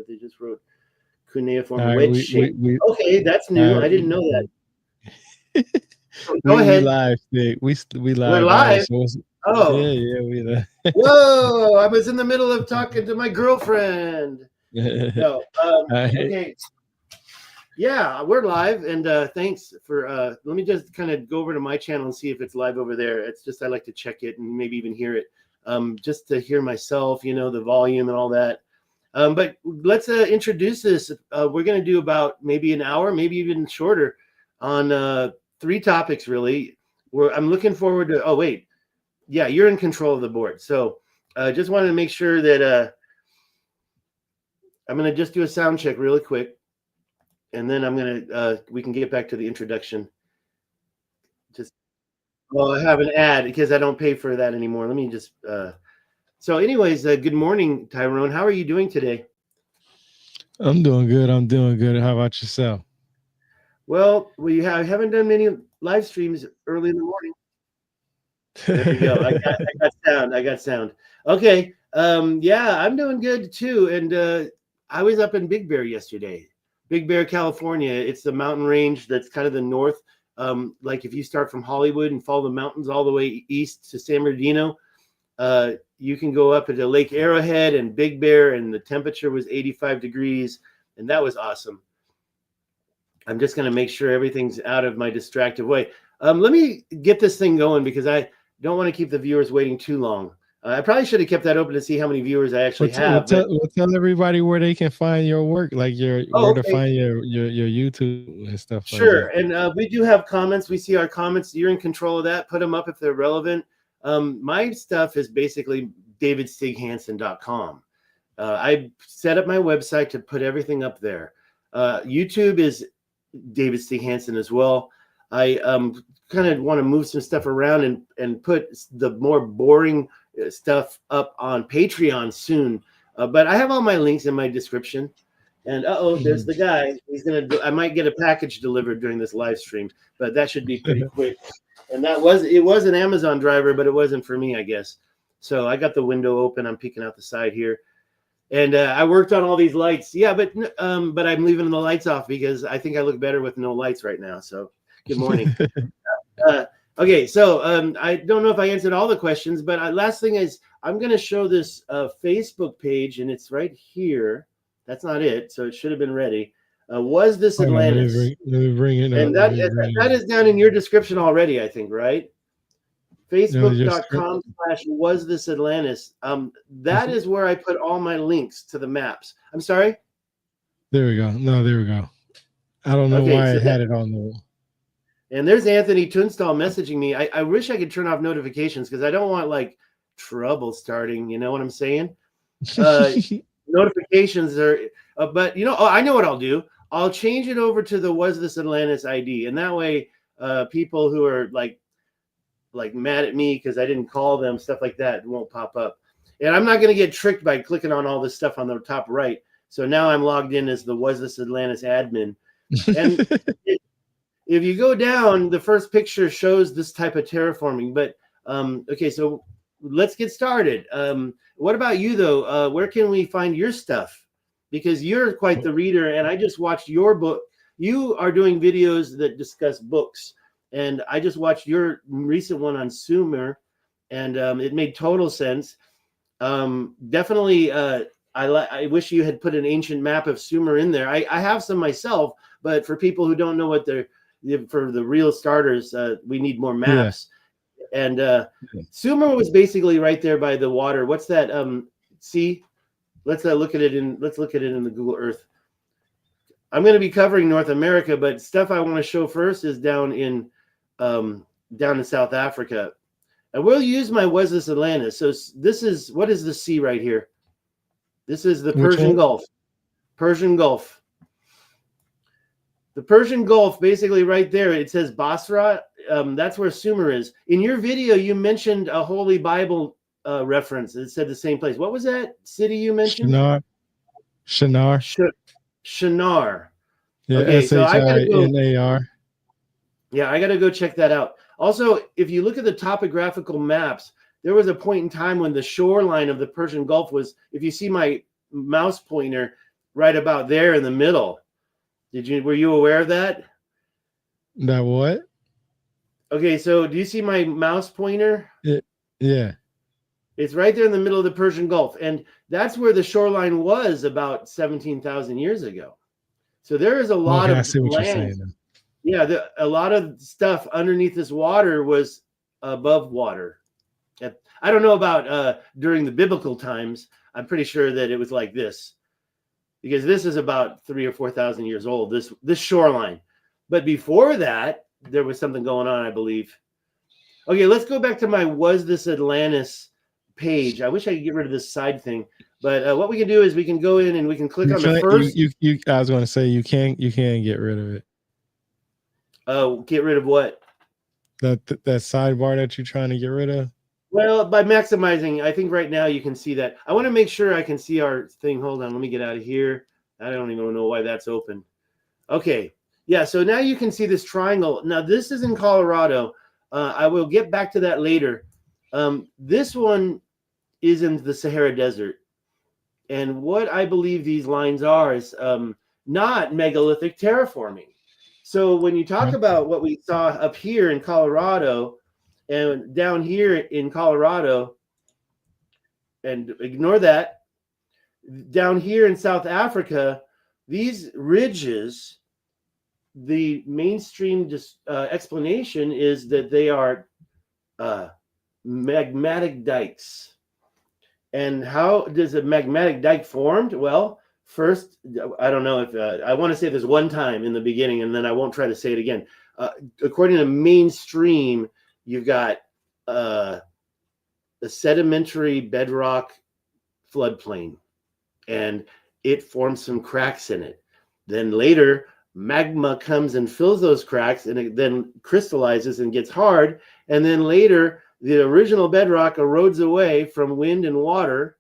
but they just wrote cuneiform All right, wedge shape. we Okay, that's new. I didn't know that. So go we ahead. live, Stig. We We're live. All right, live. so Oh, yeah, we live. whoa! I was in the middle of talking to my girlfriend. No. Okay. Yeah, we're live, and thanks for. Let me just kind of go over to my channel and see if it's live over there. It's just I like to check it and maybe even hear it, just to hear myself, the volume and all that. But let's introduce this. We're going to do about maybe an hour, maybe even shorter, on 3 topics really. I'm looking forward to. Oh wait, yeah, you're in control of the board, so just wanted to make sure that I'm going to just do a sound check really quick. And then I'm gonna we can get back to the introduction. I have an ad because I don't pay for that anymore. Let me just so anyways, good morning, Tyrone. How are you doing today? I'm doing good. How about yourself? Well, we haven't done many live streams early in the morning. There we go. I got sound. Okay. Yeah, I'm doing good too. And I was up in Big Bear yesterday. Big Bear, California. It's the mountain range that's kind of the north. Like if you start from Hollywood and follow the mountains all the way east to San Bernardino, you can go up into Lake Arrowhead and Big Bear, and the temperature was 85 degrees, and that was awesome. I'm just going to make sure everything's out of my distractive way. Let me get this thing going because I don't want to keep the viewers waiting too long. I probably should have kept that open to see how many viewers I actually have. Tell everybody where they can find your work, like to find your YouTube and stuff. Sure, like that. And we do have comments. We see our comments. You're in control of that. Put them up if they're relevant. My stuff is basically davidstighansen.com. I set up my website to put everything up there. YouTube is David Stig Hansen as well. I kind of want to move some stuff around and put the more boring stuff up on Patreon soon. But I have all my links in my description. And there's the guy. I might get a package delivered during this live stream, but that should be pretty quick. And it was an Amazon driver, but it wasn't for me, I guess. So I got the window open. I'm peeking out the side here. And I worked on all these lights. Yeah, but I'm leaving the lights off because I think I look better with no lights right now. So good morning. Okay, so I don't know if I answered all the questions, but last thing is I'm going to show this Facebook page, and it's right here. That's not it, so it should have been ready. Was this Atlantis? Let me bring it up. And that is down in your description already, I think, right? Facebook.com/was this Atlantis. That is where I put all my links to the maps. I'm sorry? There we go. No, there we go. I don't know why I had it on the wall. And there's Anthony Tunstall messaging me. I wish I could turn off notifications because I don't want like trouble starting. You know what I'm saying? Notifications are, but I know what I'll do. I'll change it over to the Was This Atlantis ID, and that way, people who are like mad at me because I didn't call them, stuff like that, won't pop up. And I'm not going to get tricked by clicking on all this stuff on the top right. So now I'm logged in as the Was This Atlantis admin. And if you go down, the first picture shows this type of terraforming. But okay, so let's get started. What about you, though? Where can we find your stuff? Because you're quite the reader, and I just watched your book. You are doing videos that discuss books, and I just watched your recent one on Sumer, and it made total sense. Definitely, I wish you had put an ancient map of Sumer in there. I have some myself, but for people who don't know what for the real starters, we need more maps. Yeah. And Sumer was basically right there by the water. What's that? See, let's look at it in the Google Earth. I'm going to be covering North America, but stuff I want to show first is down in South Africa, and we'll use my Was This Atlantis. So what is the sea right here? This is the Persian Gulf. Persian Gulf. The Persian Gulf, basically right there, it says Basra. That's where Sumer is. In your video, you mentioned a Holy Bible reference. It said the same place. What was that city you mentioned? Shinar. Shinar. Yeah, okay, so I gotta go. SHINAR. Yeah, I got to go check that out. Also, if you look at the topographical maps, there was a point in time when the shoreline of the Persian Gulf was, if you see my mouse pointer, right about there in the middle. Were you aware of that? That what? Okay, so do you see my mouse pointer? Yeah. It's right there in the middle of the Persian Gulf. And that's where the shoreline was about 17,000 years ago. So there is a lot Okay, I of see what you're land. saying. Yeah, a lot of stuff underneath this water was above water. I don't know about during the biblical times. I'm pretty sure that it was like this, because this is about 3,000 or 4,000 years old, this shoreline. But before that, there was something going on, I believe. Okay, let's go back to my Was This Atlantis page. I wish I could get rid of this side thing. But what we can do is we can go in and we can click on the first. I was going to say you can't get rid of it. Oh, get rid of what? That sidebar that you're trying to get rid of. Well, by maximizing, I think right now you can see that. I want to make sure I can see our thing. Hold on, let me get out of here. I don't even know why that's open. Okay, yeah. So now you can see this triangle. Now this is in Colorado. I will get back to that later. This one is in the Sahara Desert. And what I believe these lines are is not megalithic terraforming. So when you talk about what we saw up here in Colorado and down here in Colorado, and ignore that, down here in South Africa, these ridges, the mainstream explanation is that they are magmatic dikes. And how does a magmatic dike formed? Well, first, I don't know if I want to say this one time in the beginning, and then I won't try to say it again. According to mainstream, you've got a sedimentary bedrock floodplain, and it forms some cracks in it. Then later, magma comes and fills those cracks, and it then crystallizes and gets hard. And then later, the original bedrock erodes away from wind and water.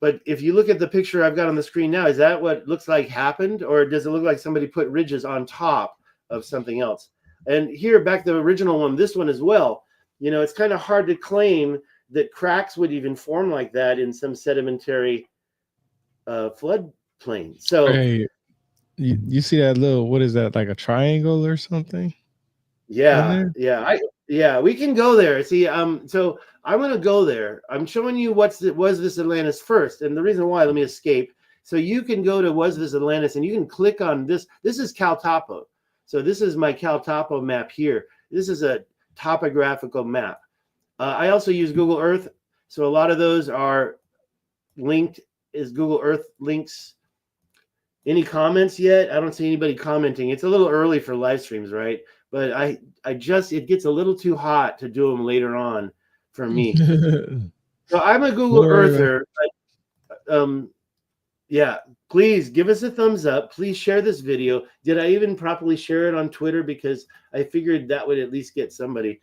But if you look at the picture I've got on the screen now, is that what looks like happened? Or does it look like somebody put ridges on top of something else? And here, back the original one, this one as well. You know, it's kind of hard to claim that cracks would even form like that in some sedimentary floodplain. So, hey, you see that little, what is that, like a triangle or something? Yeah, we can go there. See, so I'm gonna go there. I'm showing you Was This Atlantis first, and the reason why, let me escape. So you can go to Was This Atlantis, and you can click on this. This is Cal Topo. So this is my Cal Topo map here. This is a topographical map. I also use Google Earth, so a lot of those are linked as Google Earth links. Any comments yet? I don't see anybody commenting. It's a little early for live streams, right? But it gets a little too hot to do them later on for me. So I'm a Google Earther. But, yeah, please give us a thumbs up. Please share this video. Did I even properly share it on Twitter? Because I figured that would at least get somebody.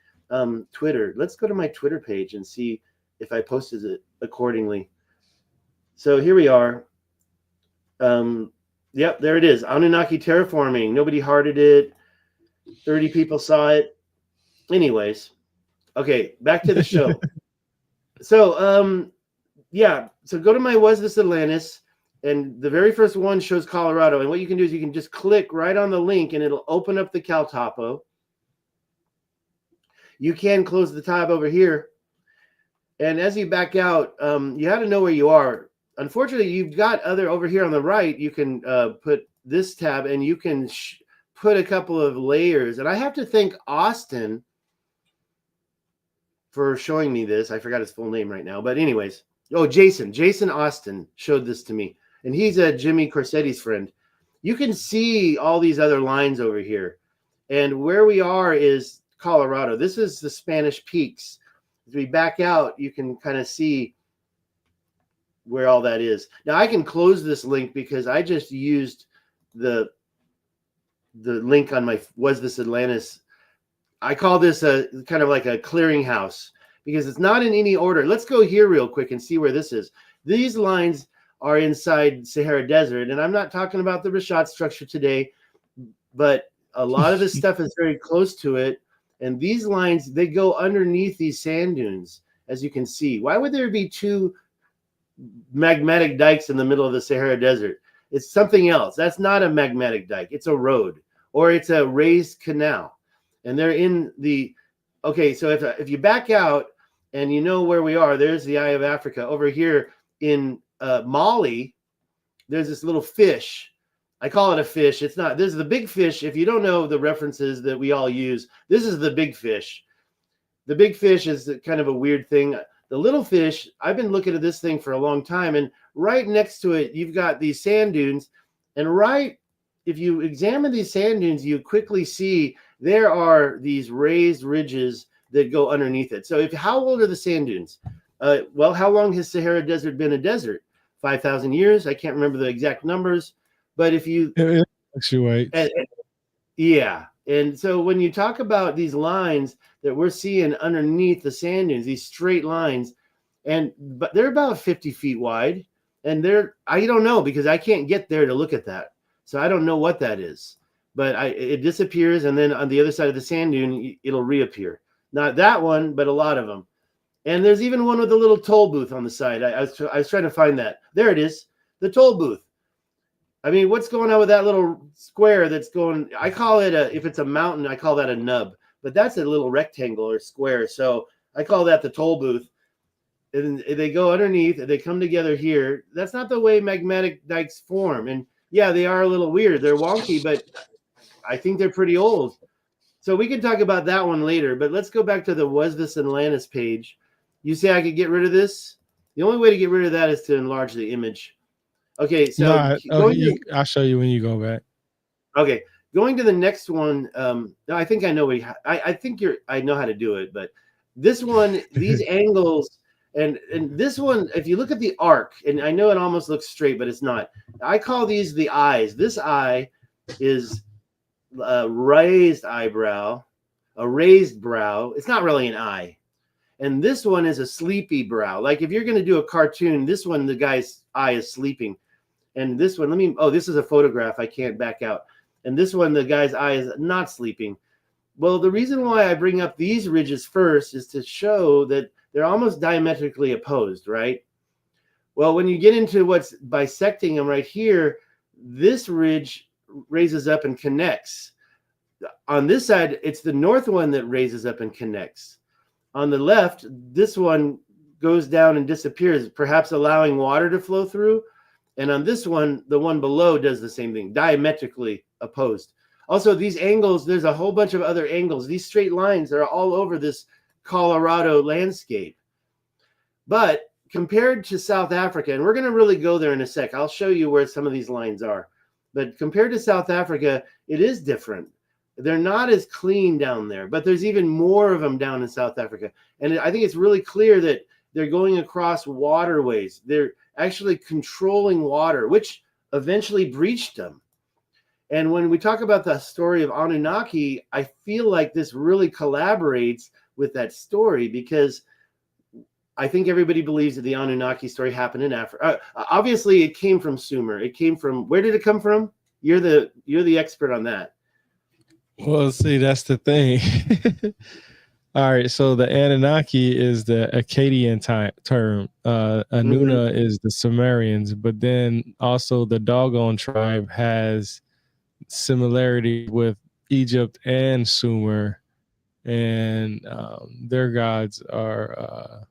Twitter. Let's go to my Twitter page and see if I posted it accordingly. So here we are. Yep, there it is. Anunnaki terraforming. Nobody hearted it. 30 people saw it. Anyways, okay, back to the show. So, yeah, so go to my Was This Atlantis, and the very first one shows Colorado. And what you can do is you can just click right on the link, and it'll open up the Cal Topo. You can close the tab over here. And as you back out, you have to know where you are. Unfortunately, you've got other over here on the right. You can put this tab, and you can put a couple of layers. And I have to thank Austin for showing me this. I forgot his full name right now. But anyways, Jason Austin showed this to me. And he's a Jimmy Corsetti's friend. You can see all these other lines over here. And where we are is Colorado. This is the Spanish Peaks. As we back out, you can kind of see where all that is. Now, I can close this link because I just used the link on my Was This Atlantis. I call this a kind of like a clearinghouse because it's not in any order. Let's go here real quick and see where this is. These lines are inside Sahara Desert, and I'm not talking about the Rashat structure today, but a lot of this stuff is very close to it. And these lines, they go underneath these sand dunes, as you can see. Why would there be two magmatic dikes in the middle of the Sahara Desert. It's something else. That's not a magmatic dike. It's a road, or it's a raised canal. And they're in the, okay, so if you back out and you know where we are, there's the Eye of Africa. Over here in Mali, there's this little fish. I call it a fish. It's not. This is the big fish. If you don't know the references that we all use, this is the big fish. The big fish is kind of a weird thing. The little fish, I've been looking at this thing for a long time, and right next to it, you've got these sand dunes. And right, if you examine these sand dunes, you quickly see there are these raised ridges that go underneath it. So how old are the sand dunes? Well, how long has Sahara Desert been a desert? 5,000 years. I can't remember the exact numbers. But if you, yeah. And so when you talk about these lines that we're seeing underneath the sand dunes, these straight lines, but they're about 50 feet wide, and I don't know, because I can't get there to look at that. So I don't know what that is, but it disappears. And then on the other side of the sand dune, it'll reappear. Not that one, but a lot of them. And there's even one with a little toll booth on the side. I was trying to find that. There it is, the toll booth. I mean, what's going on with that little square that's going? I call it if it's a mountain, I call that a nub. But that's a little rectangle or square. So I call that the toll booth. And they go underneath, and they come together here. That's not the way magmatic dikes form. And yeah, they are a little weird. They're wonky, but I think they're pretty old. So we can talk about that one later. But let's go back to the Was This Atlantis page. You say I could get rid of this? The only way to get rid of that is to enlarge the image. Okay, so I'll show you when you go back. Okay, going to the next one. I think I know I think I know how to do it, but this one, these angles, and this one, if you look at the arc, and I know it almost looks straight, but it's not. I call these the eyes. This eye is a raised eyebrow, a raised brow. It's not really an eye. And this one is a sleepy brow. Like if you're going to do a cartoon, this one, the guy's eye is sleeping. And this one, this is a photograph. I can't back out. And this one, the guy's eye is not sleeping. Well, the reason why I bring up these ridges first is to show that they're almost diametrically opposed, right? Well, when you get into what's bisecting them right here, this ridge raises up and connects. On this side, it's the north one that raises up and connects. On the left, this one goes down and disappears, perhaps allowing water to flow through. And on this one, the one below does the same thing, diametrically opposed. Also, these angles, there's a whole bunch of other angles. These straight lines are all over this Colorado landscape. But compared to South Africa, and we're going to really go there in a sec. I'll show you where some of these lines are. But compared to South Africa, it is different. They're not as clean down there, but there's even more of them down in South Africa. And I think it's really clear that they're going across waterways. They're actually controlling water, which eventually breached them. And when we talk about the story of Anunnaki, I feel like this really collaborates with that story, because I think everybody believes that the Anunnaki story happened in Africa. Obviously, it came from Sumer. It came from, where did it come from? You're the expert on that. Well, see, that's the thing. All right, so the Anunnaki is the Akkadian term. Anuna is the Sumerians, but then also the Dogon tribe has similarity with Egypt and Sumer, and their gods are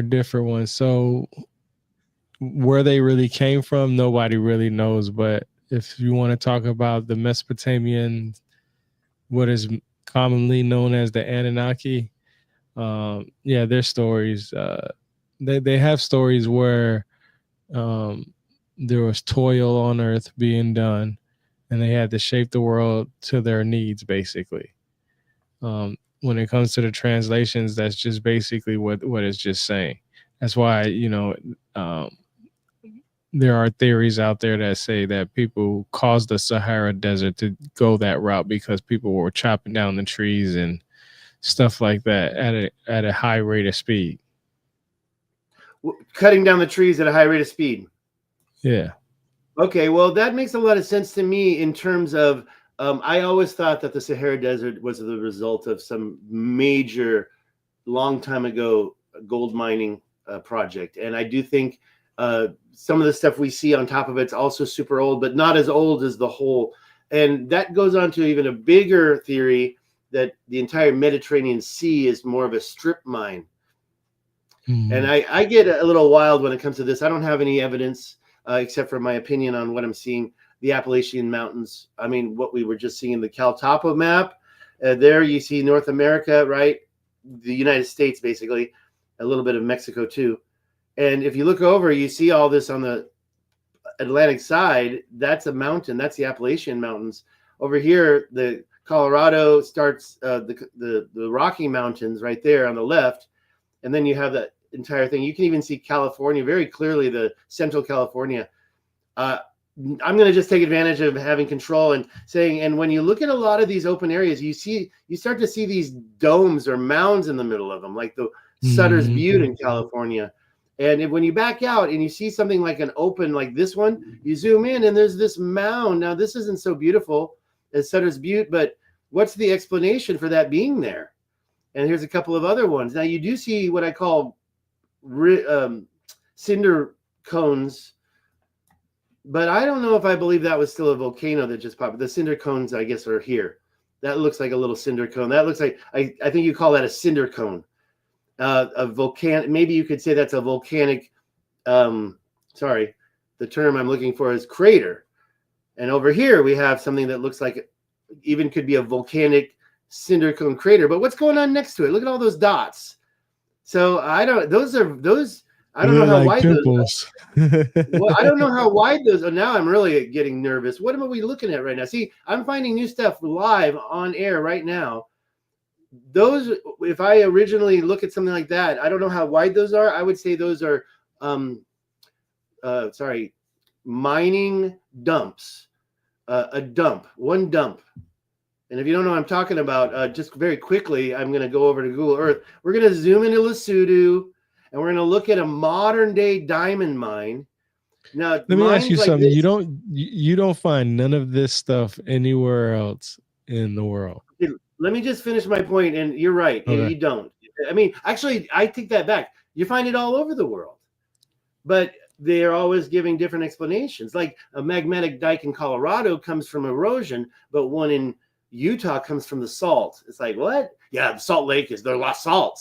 different ones. So where they really came from, nobody really knows. But if you want to talk about the Mesopotamian, what is commonly known as the Anunnaki, their stories. They have stories where there was toil on earth being done, and they had to shape the world to their needs, basically. When it comes to the translations, that's just basically what it's just saying. That's why, there are theories out there that say that people caused the Sahara Desert to go that route because people were chopping down the trees and stuff like that at a high rate of speed. Cutting down the trees at a high rate of speed. Yeah. Okay, well, that makes a lot of sense to me in terms of, I always thought that the Sahara Desert was the result of some major, long time ago gold mining project. And I do think some of the stuff we see on top of it's also super old, but not as old as the whole. And that goes on to even a bigger theory that the entire Mediterranean Sea is more of a strip mine. And I get a little wild when it comes to this. I don't have any evidence except for my opinion on what I'm seeing. The Appalachian Mountains. I mean, what we were just seeing in the Cal Topo map. There you see North America, right? The United States, basically. A little bit of Mexico, too. And if you look over, you see all this on the Atlantic side. That's a mountain. That's the Appalachian Mountains. Over here, the Colorado starts the Rocky Mountains right there on the left. And then you have that entire thing. You can even see California very clearly, the Central California. I'm going to just take advantage of having control and saying, and when you look at a lot of these open areas, you start to see these domes or mounds in the middle of them, like the Sutter's Butte in California. And when you back out and you see something like an open, like this one, you zoom in and there's this mound. Now, this isn't so beautiful as Sutter's Butte, but what's the explanation for that being there? And here's a couple of other ones. Now, you do see what I call cinder cones. But I don't know if I believe that was still a volcano that just popped. The cinder cones, I guess, are here. That looks like a little cinder cone. That looks like, I think you call that a cinder cone. A volcanic, maybe you could say that's a volcanic, sorry, the term I'm looking for is crater. And over here we have something that looks like even could be a volcanic cinder cone crater. But what's going on next to it? Look at all those dots. So I don't know how wide those are. Well, I don't know how wide those are. Now I'm really getting nervous. What are we looking at right now? See, I'm finding new stuff live on air right now. Those, if I originally look at something like that, I don't know how wide those are. I would say those are, mining dumps. A dump, one dump. And if you don't know what I'm talking about, just very quickly, I'm going to go over to Google Earth. We're going to zoom into Lesotho. And we're going to look at a modern day diamond mine. Now, let me ask you something. You don't find none of this stuff anywhere else in the world. Let me just finish my point. And you're right. Okay. You don't. I mean, actually, I take that back. You find it all over the world. But they're always giving different explanations. Like a magmatic dike in Colorado comes from erosion, but one in Utah comes from the salt. It's like, what? Yeah, the Salt Lake is their lost salt.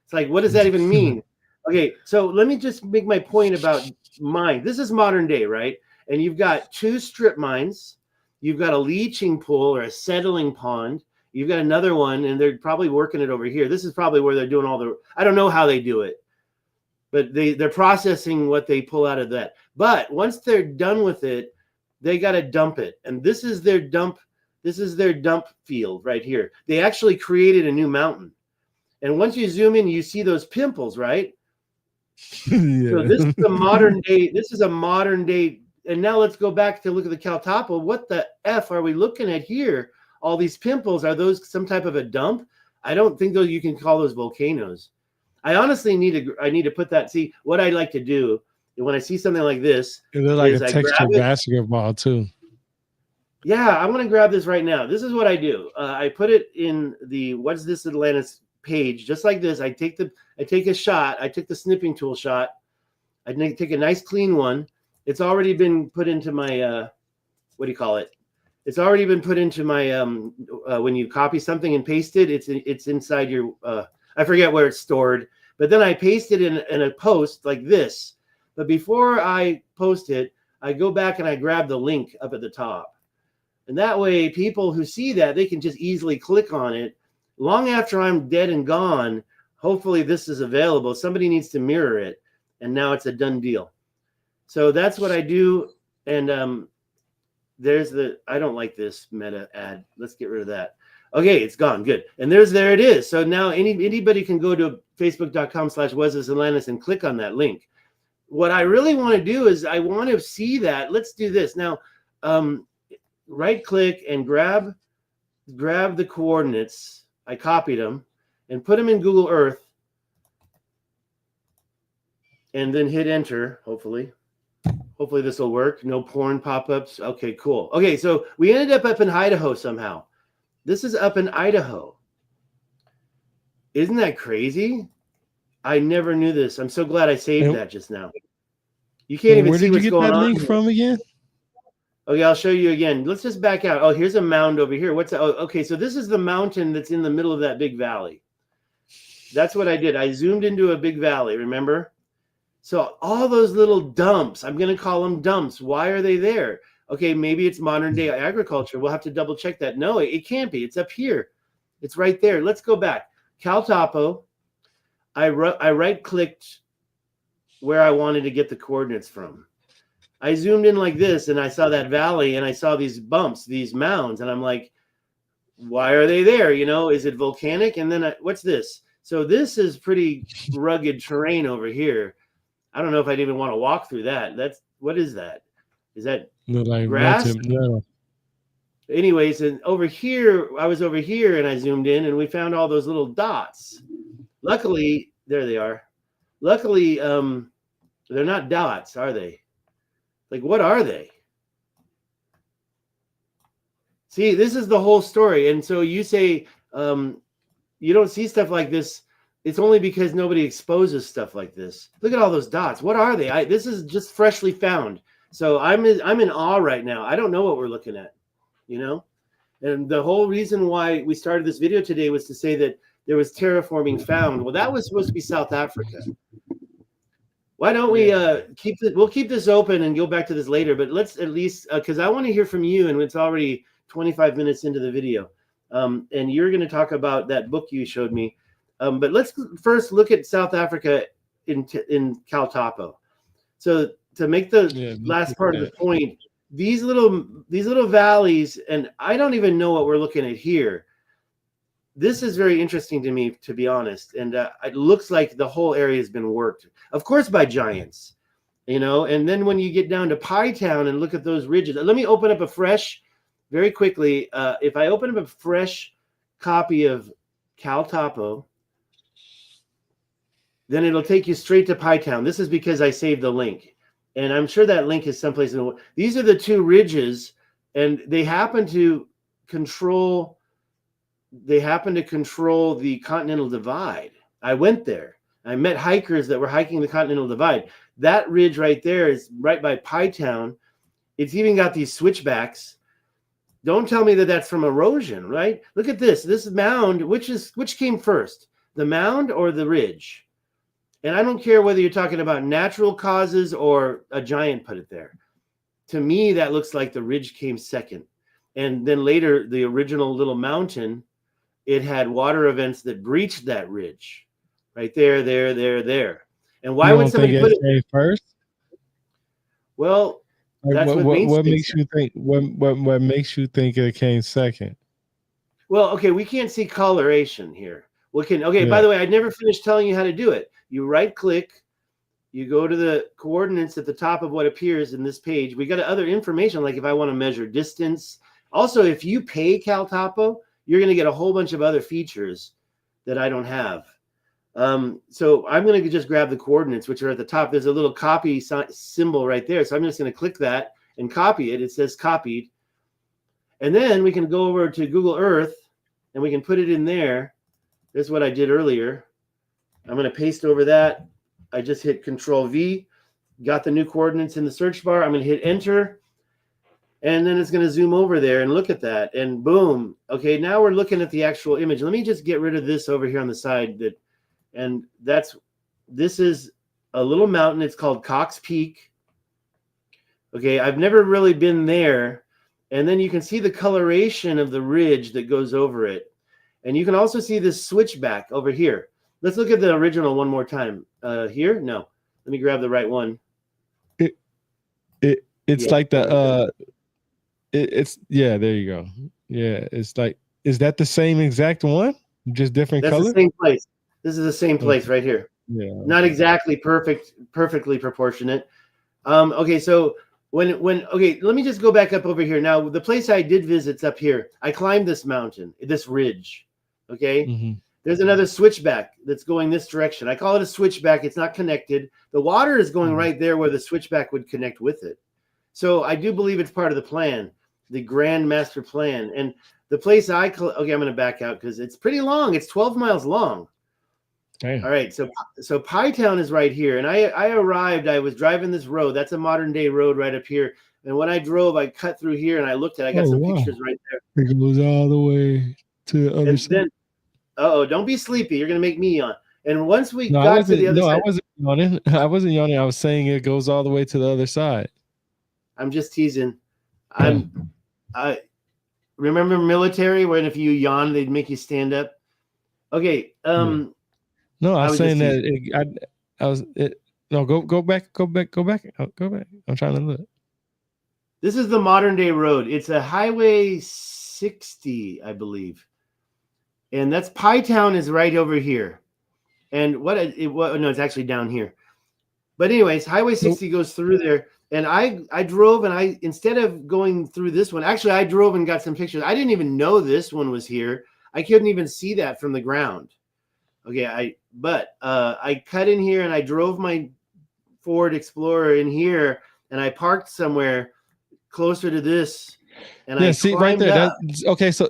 It's like, what does that even mean? Okay, so let me just make my point about mine. This is modern day, right? And you've got two strip mines. You've got a leaching pool or a settling pond. You've got another one, and they're probably working it over here. This is probably where they're doing all the, I don't know how they do it, but they're processing what they pull out of that. But once they're done with it, they got to dump it. And this is their dump. This is their dump field right here. They actually created a new mountain. And once you zoom in, you see those pimples, right? Yeah. So this is a modern day. This is a modern day. And now let's go back to look at the Cal Topo. What the F are we looking at here? All these pimples, are those some type of a dump? I don't think those you can call those volcanoes. I honestly need to put that. See, what I like to do when I see something like this, it looks like a textured basketball too. Yeah, I'm gonna grab this right now. This is what I do. I put it in the What's This Atlantis page, just like this. I take a shot. I took the snipping tool shot. I take a nice clean one. It's already been put into my what do you call it? It's already been put into my when you copy something and paste it, it's inside your I forget where it's stored, but then I paste it in a post like this. But before I post it, I go back and I grab the link up at the top. And that way people who see that, they can just easily click on it. Long after I'm dead and gone, hopefully this is available. Somebody needs to mirror it, and now it's a done deal. So that's what I do. And there's I don't like this meta ad. Let's get rid of that. Okay, it's gone. Good. And there it is. So now anybody can go to facebook.com/whasThisAtlantis and click on that link. What I really want to do is I want to see that. Let's do this. Now, right click and grab the coordinates. I copied them and put them in Google Earth and then hit enter, hopefully. Hopefully this will work. No porn pop-ups. Okay, cool. Okay, so we ended up in Idaho somehow. This is up in Idaho. Isn't that crazy? I never knew this. I'm so glad I saved And, that just now. You can't even where see did you what's get going that on link here. from again? Okay, I'll show you again. Let's just back out. Oh, here's a mound over here. Okay, so this is the mountain that's in the middle of that big valley. That's what I did. I zoomed into a big valley, remember? So all those little dumps, I'm going to call them dumps. Why are they there? Okay, maybe it's modern day agriculture. We'll have to double check that. No, it can't be. It's up here. It's right there. Let's go back. Cal Topo. I right clicked where I wanted to get the coordinates from. I zoomed in like this and I saw that valley and I saw these bumps, these mounds, and I'm like, why are they there? You know, is it volcanic? And then what's this? So this is pretty rugged terrain over here. I don't know if I'd even want to walk through that. What is that? Is that Look like grass? melted metal. Anyways, and over here, I was over here and I zoomed in and we found all those little dots. Luckily, there they are. Luckily, they're not dots, are they? Like, what are they? See, this is the whole story. And so you say you don't see stuff like this. It's only because nobody exposes stuff like this. Look at all those dots. What are they? This is just freshly found. So I'm in awe right now. I don't know what we're looking at, you know? And the whole reason why we started this video today was to say that there was terraforming found. Well, that was supposed to be South Africa. Why don't we we'll keep this open and go back to this later, but let's at least, because I want to hear from you, and it's already 25 minutes into the video. And you're going to talk about that book you showed me. But let's first look at South Africa in Cal Topo. So to make the last part of the point, these little valleys, and I don't even know what we're looking at here. This is very interesting to me, to be honest. And it looks like the whole area has been worked, of course, by giants, you know. And then when you get down to Pi Town and look at those ridges, let me open up a fresh, very quickly. If I open up a fresh copy of Cal Topo, then it'll take you straight to Pi Town. This is because I saved the link. And I'm sure that link is someplace in the world. These are the two ridges, and they happen to control the Continental Divide. I went there. I met hikers that were hiking the Continental Divide. That ridge right there is right by Pi Town. It's even got these switchbacks. Don't tell me that that's from erosion, right? Look at this. This mound, which came first, the mound or the ridge? And I don't care whether you're talking about natural causes or a giant put it there. To me, that looks like the ridge came second. And then later, the original little mountain, it had water events that breached that ridge. Right there. And why would somebody put it first? Well, that's what makes you think what makes you think it came second? Well, okay, we can't see coloration here. By the way, I never finished telling you how to do it. You right click, you go to the coordinates at the top of what appears in this page. We got other information, like if I want to measure distance. Also, if you pay Cal Topo, you're going to get a whole bunch of other features that I don't have. So I'm going to just grab the coordinates, which are at the top. There's a little copy symbol right there. So I'm just going to click that and copy it. It says copied. And then we can go over to Google Earth and we can put it in there. There's what I did earlier. I'm going to paste over that. I just hit Control V, got the new coordinates in the search bar. I'm going to hit enter. And then it's going to zoom over there and look at that. And boom. Okay, now we're looking at the actual image. Let me just get rid of this over here on the side. This is a little mountain. It's called Cox Peak. Okay, I've never really been there. And then you can see the coloration of the ridge that goes over it. And you can also see this switchback over here. Let's look at the original one more time. Here? No. Let me grab the right one. It's like the there you go. Yeah, it's like, is that the same exact one? Just different color? That's the same place. This is the same place right here. Yeah. Not exactly perfectly proportionate. Okay, so let me just go back up over here. Now, the place I did visit's up here. I climbed this mountain, this ridge. Okay. Mm-hmm. There's another switchback that's going this direction. I call it a switchback. It's not connected. The water is going right there where the switchback would connect with it. So I do believe it's part of the plan, the grand master plan. And the place I'm going to back out because it's pretty long. It's 12 miles long. Damn. All right, so Pie Town is right here, and I arrived. I was driving this road. That's a modern day road right up here. And when I drove, I cut through here, and I looked at. I got some pictures right there. It goes all the way to the other And side. then, don't be sleepy. You're gonna make me yawn. And once we No, got to the other side, I wasn't yawning. I wasn't yawning. I was saying it goes all the way to the other side. I'm just teasing. I remember military when if you yawn, they'd make you stand up. Okay. No, I was saying that go back. Oh, go back. I'm trying to look. This is the modern day road. It's a Highway 60, I believe. And that's Pie Town is right over here. And no, it's actually down here. But anyways, Highway 60 goes through there. And I drove, and instead of going through this one, actually I drove and got some pictures. I didn't even know this one was here. I couldn't even see that from the ground. Okay, I cut in here, and I drove my Ford Explorer in here, and I parked somewhere closer to this. And I see right there. Okay, so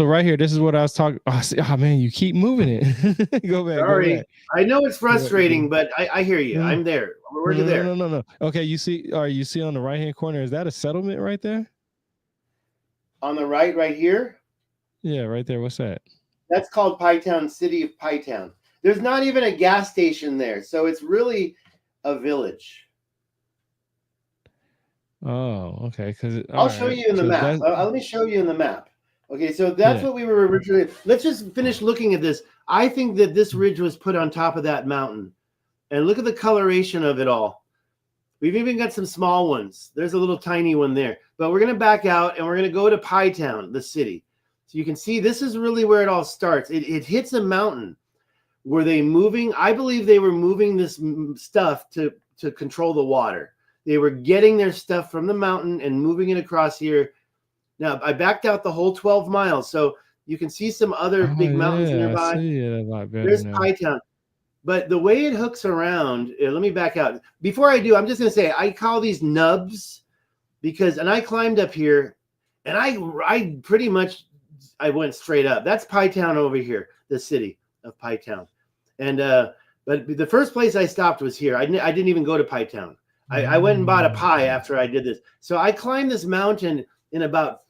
right here, this is what I was talking. Oh man, you keep moving it. Go back. Sorry, go back. I know it's frustrating, but I hear you. I'm there. We're there. No. Okay, you see on the right hand corner? Is that a settlement right there? On the right here. Yeah, right there. What's that? That's called Pie Town, City of Pie Town. There's not even a gas station there, so it's really a village. Oh, okay. Because I'll show you in the map. Let me show you in the map. Okay, so that's what we were originally. Let's just finish looking at this. I think that this ridge was put on top of that mountain, and look at the coloration of it all. We've even got some small ones. There's a little tiny one there, but we're going to back out and we're going to go to Pie Town, the city. So you can see this is really where it all starts. It hits a mountain. Were they moving? I believe they were moving this stuff to control the water. They were getting their stuff from the mountain and moving it across here. Now, I backed out the whole 12 miles, so you can see some other big mountains nearby. I see it a lot better. There's Pie Town. But the way it hooks around, let me back out. Before I do, I'm just going to say, I call these nubs and I climbed up here, and I pretty much, I went straight up. That's Pie Town over here, the city of Pie Town. And but the first place I stopped was here. I didn't even go to Pie Town. I went and bought a pie after I did this. So I climbed this mountain in about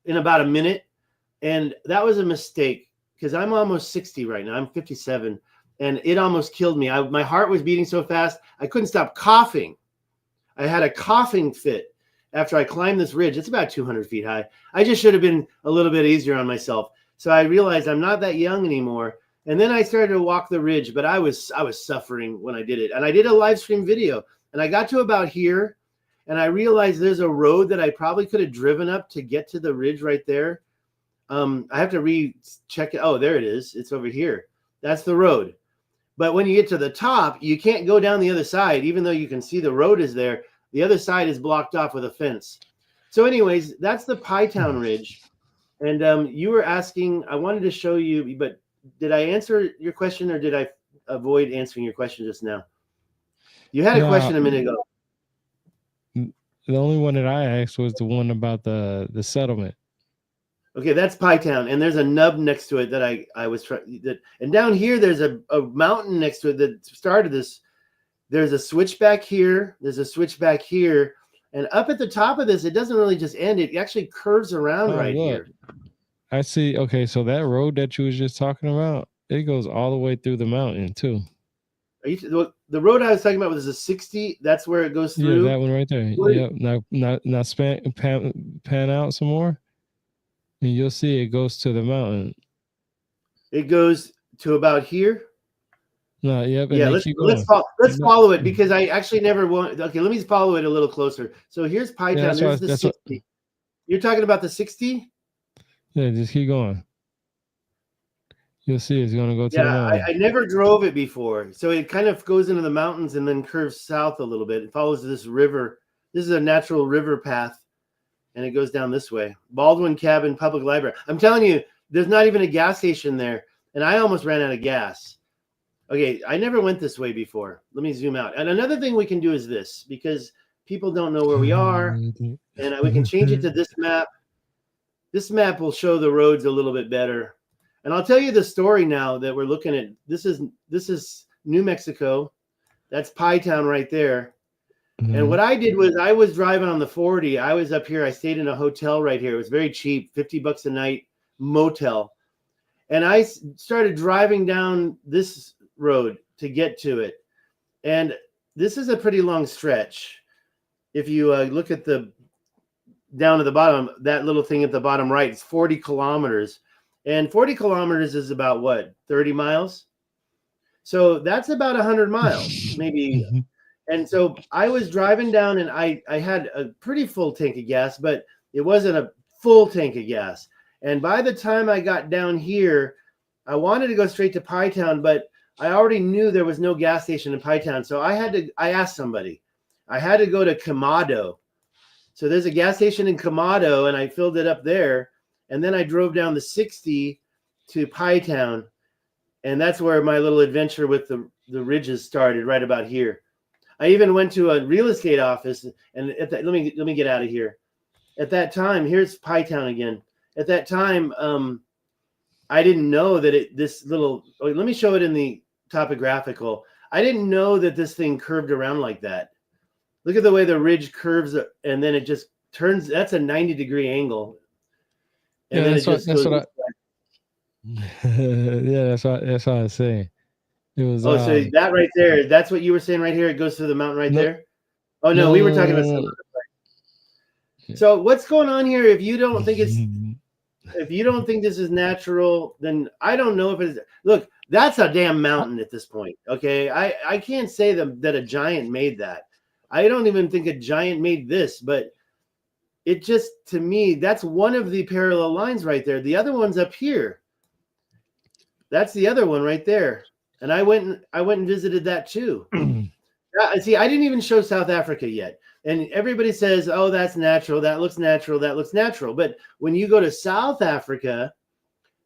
a minute, and that was a mistake because I'm almost 60 right now. I'm 57, and it almost killed me. My heart was beating so fast I couldn't stop coughing. I had a coughing fit after I climbed this ridge. It's about 200 feet high. I just should have been a little bit easier on myself. So I realized I'm not that young anymore. And then I started to walk the ridge, but I was suffering when I did it. And I did a live stream video, and I got to about here, and I realized there's a road that I probably could have driven up to get to the ridge right there. I have to recheck it. Oh, there it is. It's over here. That's the road. But when you get to the top, you can't go down the other side, even though you can see the road is there. The other side is blocked off with a fence. So anyways, that's the Pie Town Ridge. And you were asking, I wanted to show you, but did I answer your question, or did I avoid answering your question just now? You had a question a minute ago. The only one that I asked was the one about the settlement. Okay, that's Pie Town, and there's a nub next to it that I was trying. And down here, there's a mountain next to it that started this. There's a switchback here. There's a switchback here, and up at the top of this, it doesn't really just end. It actually curves around here. I see. Okay, so that road that you was just talking about, it goes all the way through the mountain too. The road I was talking about was a 60. That's where it goes through. Yeah, that one right there. Yep. Now pan out some more, and you'll see it goes to the mountain. It goes to about here. No, yep. Yeah, let's follow it, because I actually never want. Okay, let me follow it a little closer. So here's Pie Town. There's the 60. You're talking about the 60? Yeah, just keep going. You'll see it's going to go to the mountain. I never drove it before. So it kind of goes into the mountains and then curves south a little bit. It follows this river. This is a natural river path, and it goes down this way. Baldwin Cabin Public Library. I'm telling you, there's not even a gas station there, and I almost ran out of gas. Okay, I never went this way before. Let me zoom out. And another thing we can do is this, because people don't know where we are, and we can change it to this map. This map will show the roads a little bit better. And I'll tell you the story now that we're looking at. This is New Mexico. That's Pie Town right there. And what I did was I was driving on the 40. I was up here. I stayed in a hotel right here. It was very cheap, $50 a night motel. And I started driving down this road to get to it. And this is a pretty long stretch. If you look at the down at the bottom, that little thing at the bottom right, it's 40 kilometers. And 40 kilometers is about what, 30 miles? So that's about 100 miles, maybe. And so I was driving down, and I had a pretty full tank of gas, but it wasn't a full tank of gas. And by the time I got down here, I wanted to go straight to Pie Town, but I already knew there was no gas station in Pie Town. So I asked somebody. I had to go to Camado. So there's a gas station in Camado, and I filled it up there. And then I drove down the 60 to Pie Town. And that's where my little adventure with the ridges started, right about here. I even went to a real estate office, and let me get out of here. At that time, here's Pie Town again. At that time, I didn't know that let me show it in the topographical. I didn't know that this thing curved around like that. Look at the way the ridge curves, and then it just turns. That's a 90-degree angle. And then that's what that's what I was saying. It was. So that right there, that's what you were saying right here. It goes through the mountain right there. Oh no, we were talking about something. So what's going on here? If you don't think this is natural, then I don't know if it's. Look, that's a damn mountain at this point. Okay, I can't say that a giant made that. I don't even think a giant made this, but it just, to me, that's one of the parallel lines right there. The other one's up here. That's the other one right there. And I went and visited that too. See, I didn't even show South Africa yet. And everybody says, oh, that's natural. That looks natural. That looks natural. But when you go to South Africa,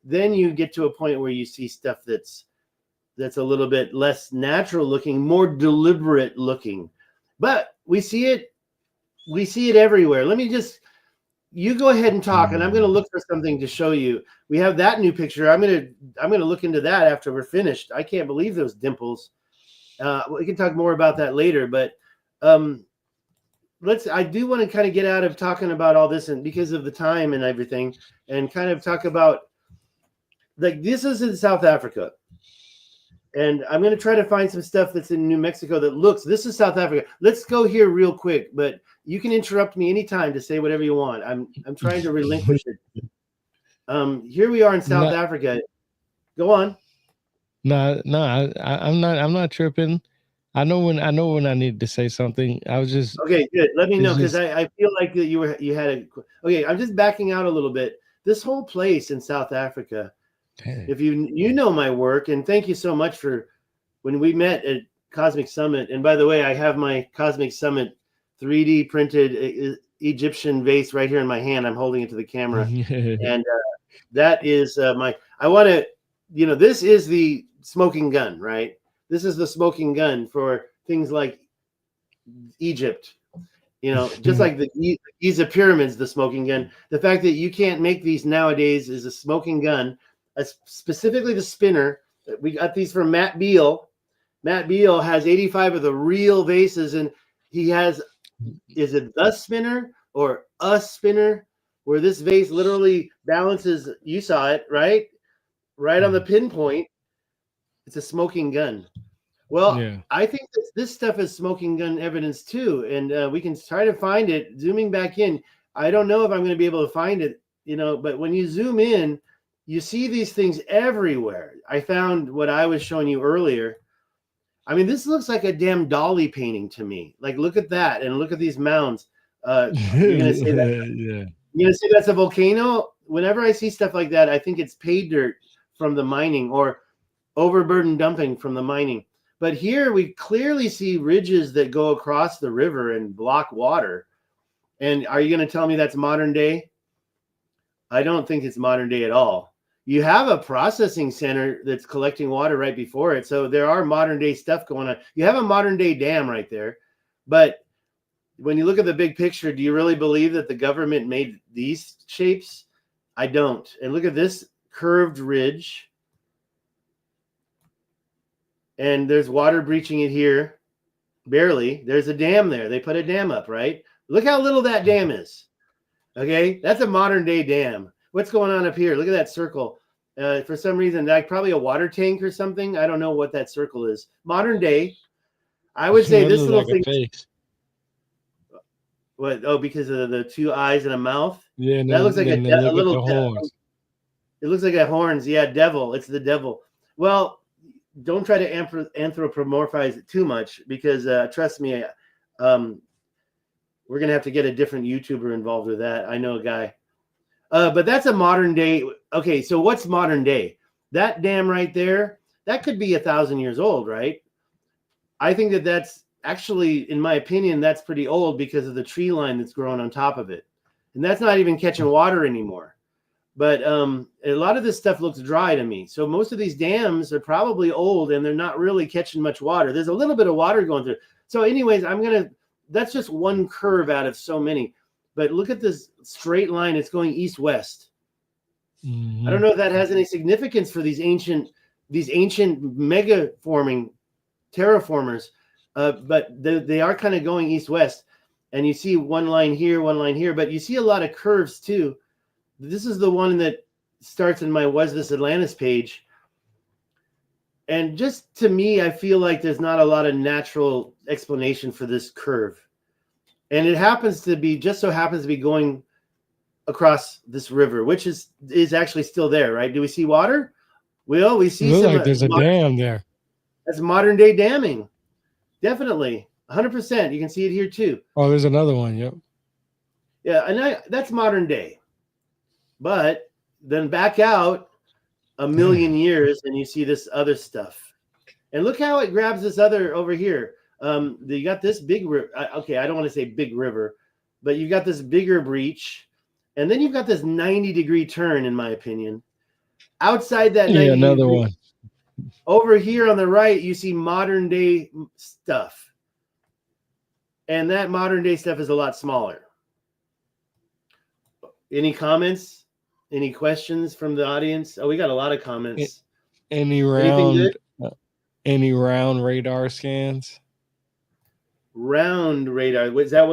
then you get to a point where you see stuff that's a little bit less natural looking, more deliberate looking. But we see it everywhere. You go ahead and talk, and I'm going to look for something to show you. We have that new picture. I'm going to look into that after we're finished. I can't believe those dimples. We can talk more about that later, but I do want to kind of get out of talking about all this, and because of the time and everything, and kind of talk about, like, this is in South Africa. And I'm going to try to find some stuff that's in New Mexico this is South Africa. Let's go here real quick, but you can interrupt me anytime to say whatever you want. I'm trying to relinquish it. Here we are in South Africa. Go on. No, I'm not tripping. I know when I need to say something. I was just okay. Good. Let me know, because I feel like that you had okay. I'm just backing out a little bit. This whole place in South Africa. If you know my work, and thank you so much for when we met at Cosmic Summit. And by the way, I have my Cosmic Summit 3D printed Egyptian vase right here in my hand. I'm holding it to the camera, and that is this is the smoking gun, right? This is the smoking gun for things like Egypt. Just like the Giza pyramids, the smoking gun. The fact that you can't make these nowadays is a smoking gun. Specifically the spinner. We got these from Matt Beal. Matt Beal has 85 of the real vases, and he has, is it the spinner or a spinner, where this vase literally balances, you saw it, right on the pinpoint. It's a smoking gun. Well, yeah. I think this stuff is smoking gun evidence too, and we can try to find it. Zooming back in, I don't know if I'm going to be able to find it, but when you zoom in, you see these things everywhere. I found what I was showing you earlier. I mean, this looks like a damn Dali painting to me. Like, look at that, and look at these mounds. You're gonna say that? Yeah. You're gonna say that's a volcano? Whenever I see stuff like that, I think it's pay dirt from the mining or overburden dumping from the mining. But here we clearly see ridges that go across the river and block water. And are you going to tell me that's modern day? I don't think it's modern day at all. You have a processing center that's collecting water right before it. So there are modern day stuff going on. You have a modern day dam right there. But when you look at the big picture, do you really believe that the government made these shapes? I don't. And look at this curved ridge. And there's water breaching it here. Barely. There's a dam there. They put a dam up, right? Look how little that dam is. Okay, that's a modern day dam. What's going on up here? Look at that circle. For some reason, like probably a water tank or something. I don't know what that circle is. Modern day. I would say this little thing. Face. What? Oh, because of the two eyes and a mouth. Yeah, that looks like a little horns. It looks like a horns. Yeah, devil. It's the devil. Well, don't try to anthropomorphize it too much because trust me, we're gonna have to get a different YouTuber involved with that. I know a guy, but that's a modern day. Okay, so what's modern day? That dam right there, that could be 1,000 years old, right? I think that's actually, in my opinion, that's pretty old because of the tree line that's growing on top of it, and that's not even catching water anymore. But a lot of this stuff looks dry to me. So most of these dams are probably old and they're not really catching much water. There's a little bit of water going through. So anyways, that's just one curve out of so many. But look at this straight line. It's going east-west. I don't know if that has any significance for these ancient mega forming terraformers. But they are kind of going east-west. And you see one line here, but you see a lot of curves too. This is the one that starts in my Was This Atlantis page. And just to me, I feel like there's not a lot of natural explanation for this curve. And it just so happens to be going across this river, which is actually still there, right? Do we see water? Well, we see like there's a dam there. That's modern day damming. Definitely. 100%. You can see it here too. Oh, there's another one. Yep. Yeah, and that's modern day. But then back out a million years and you see this other stuff. And look how it grabs this other over here. You got this big river. Okay, I don't want to say big river, but you've got this bigger breach. And then you've got this 90-degree turn, in my opinion. Outside that 90 another one. Over here on the right, you see modern day stuff. And that modern day stuff is a lot smaller. Any comments? Any questions from the audience? Oh, we got a lot of comments. Any round radar scans? Round radar. What's that?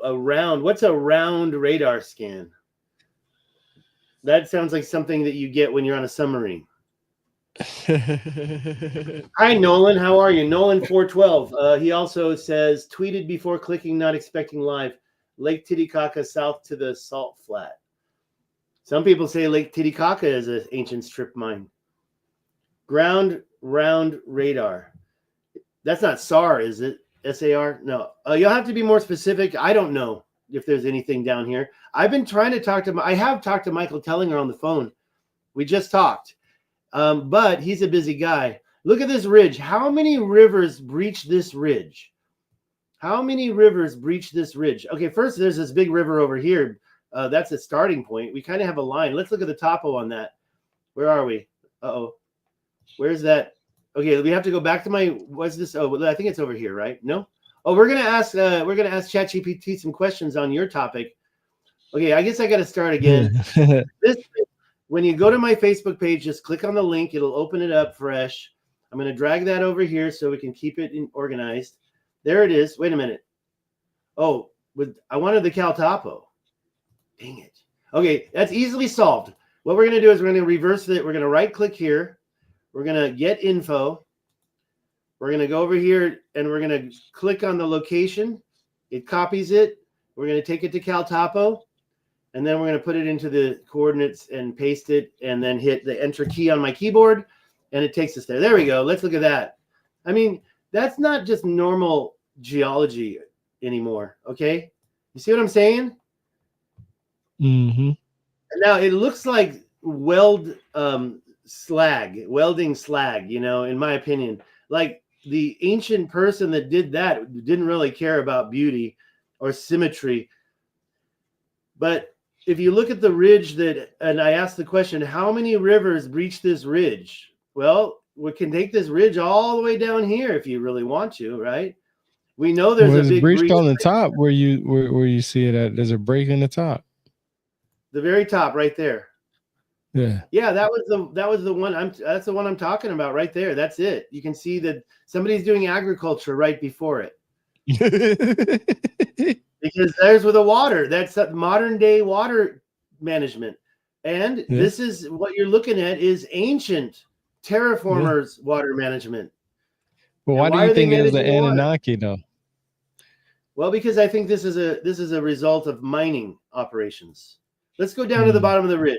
A round. What's a round radar scan? That sounds like something that you get when you're on a submarine. Hi, Nolan. How are you? Nolan 412. He also says, tweeted before clicking, not expecting live. Lake Titicaca south to the salt flat. Some people say Lake Titicaca is an ancient strip mine. Ground round radar. That's not SAR, is it? SAR? No. You'll have to be more specific. I don't know if there's anything down here. I've been trying to I have talked to Michael Tellinger on the phone. We just talked. But he's a busy guy. Look at this ridge. How many rivers breach this ridge? How many rivers breach this ridge? Okay, first there's this big river over here. That's a starting point. We kind of have a line. Let's look at the topo on that. Where are we? Uh-oh. Where's that? Okay, we have to go back to what's this? Oh, I think it's over here, right? No? Oh, we're gonna ask ChatGPT some questions on your topic. Okay, I guess I gotta start again. When you go to my Facebook page, just click on the link. It'll open it up fresh. I'm gonna drag that over here so we can keep it organized. There it is. Wait a minute. Oh, I wanted the Cal Topo. Dang it. Okay, that's easily solved. What we're going to do is we're going to reverse it. We're going to right click here. We're going to get info. We're going to go over here and we're going to click on the location. It copies it. We're going to take it to Cal Topo. And then we're going to put it into the coordinates and paste it and then hit the enter key on my keyboard. And it takes us there. There we go. Let's look at that. I mean, that's not just normal geology anymore. Okay. You see what I'm saying? Mm-hmm. Now it looks like welding slag, in my opinion. Like the ancient person that did that didn't really care about beauty or symmetry. But if you look at the ridge and I asked the question, how many rivers breach this ridge? Well, we can take this ridge all the way down here if you really want to, right? We know there's a big breach on the top where you see it at. There's a break in the top. The very top right there. Yeah, that was the one that's the one I'm talking about right there. That's it. You can see that somebody's doing agriculture right before it. Because there's with the water. That's modern day water management. And this is what you're looking at is ancient terraformers water management. But And why do why you are they think it was the managing water? Anunnaki though? Well, because I think this is a result of mining operations. Let's go down to the bottom of the ridge.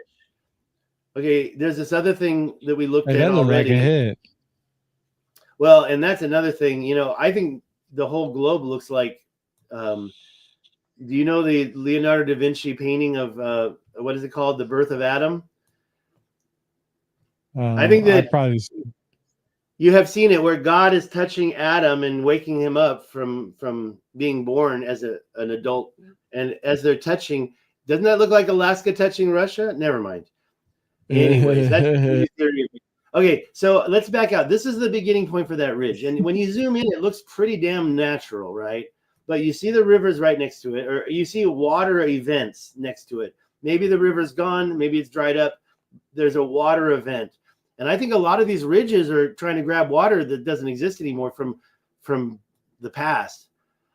Okay, there's this other thing that we looked at That looks like already. a head. Well, and that's another thing. I think the whole globe looks like. Do you know the Leonardo da Vinci painting of what is it called, The Birth of Adam? I think that you have seen it where God is touching Adam and waking him up from being born as an adult, and as they're touching, doesn't that look like Alaska touching Russia? Never mind. Anyways, that's the theory. Okay, so let's back out. This is the beginning point for that ridge, and when you zoom in, it looks pretty damn natural, right? But you see the rivers right next to it, or you see water events next to it. Maybe the river's gone, maybe it's dried up. There's a water event. And I think a lot of these ridges are trying to grab water that doesn't exist anymore from the past.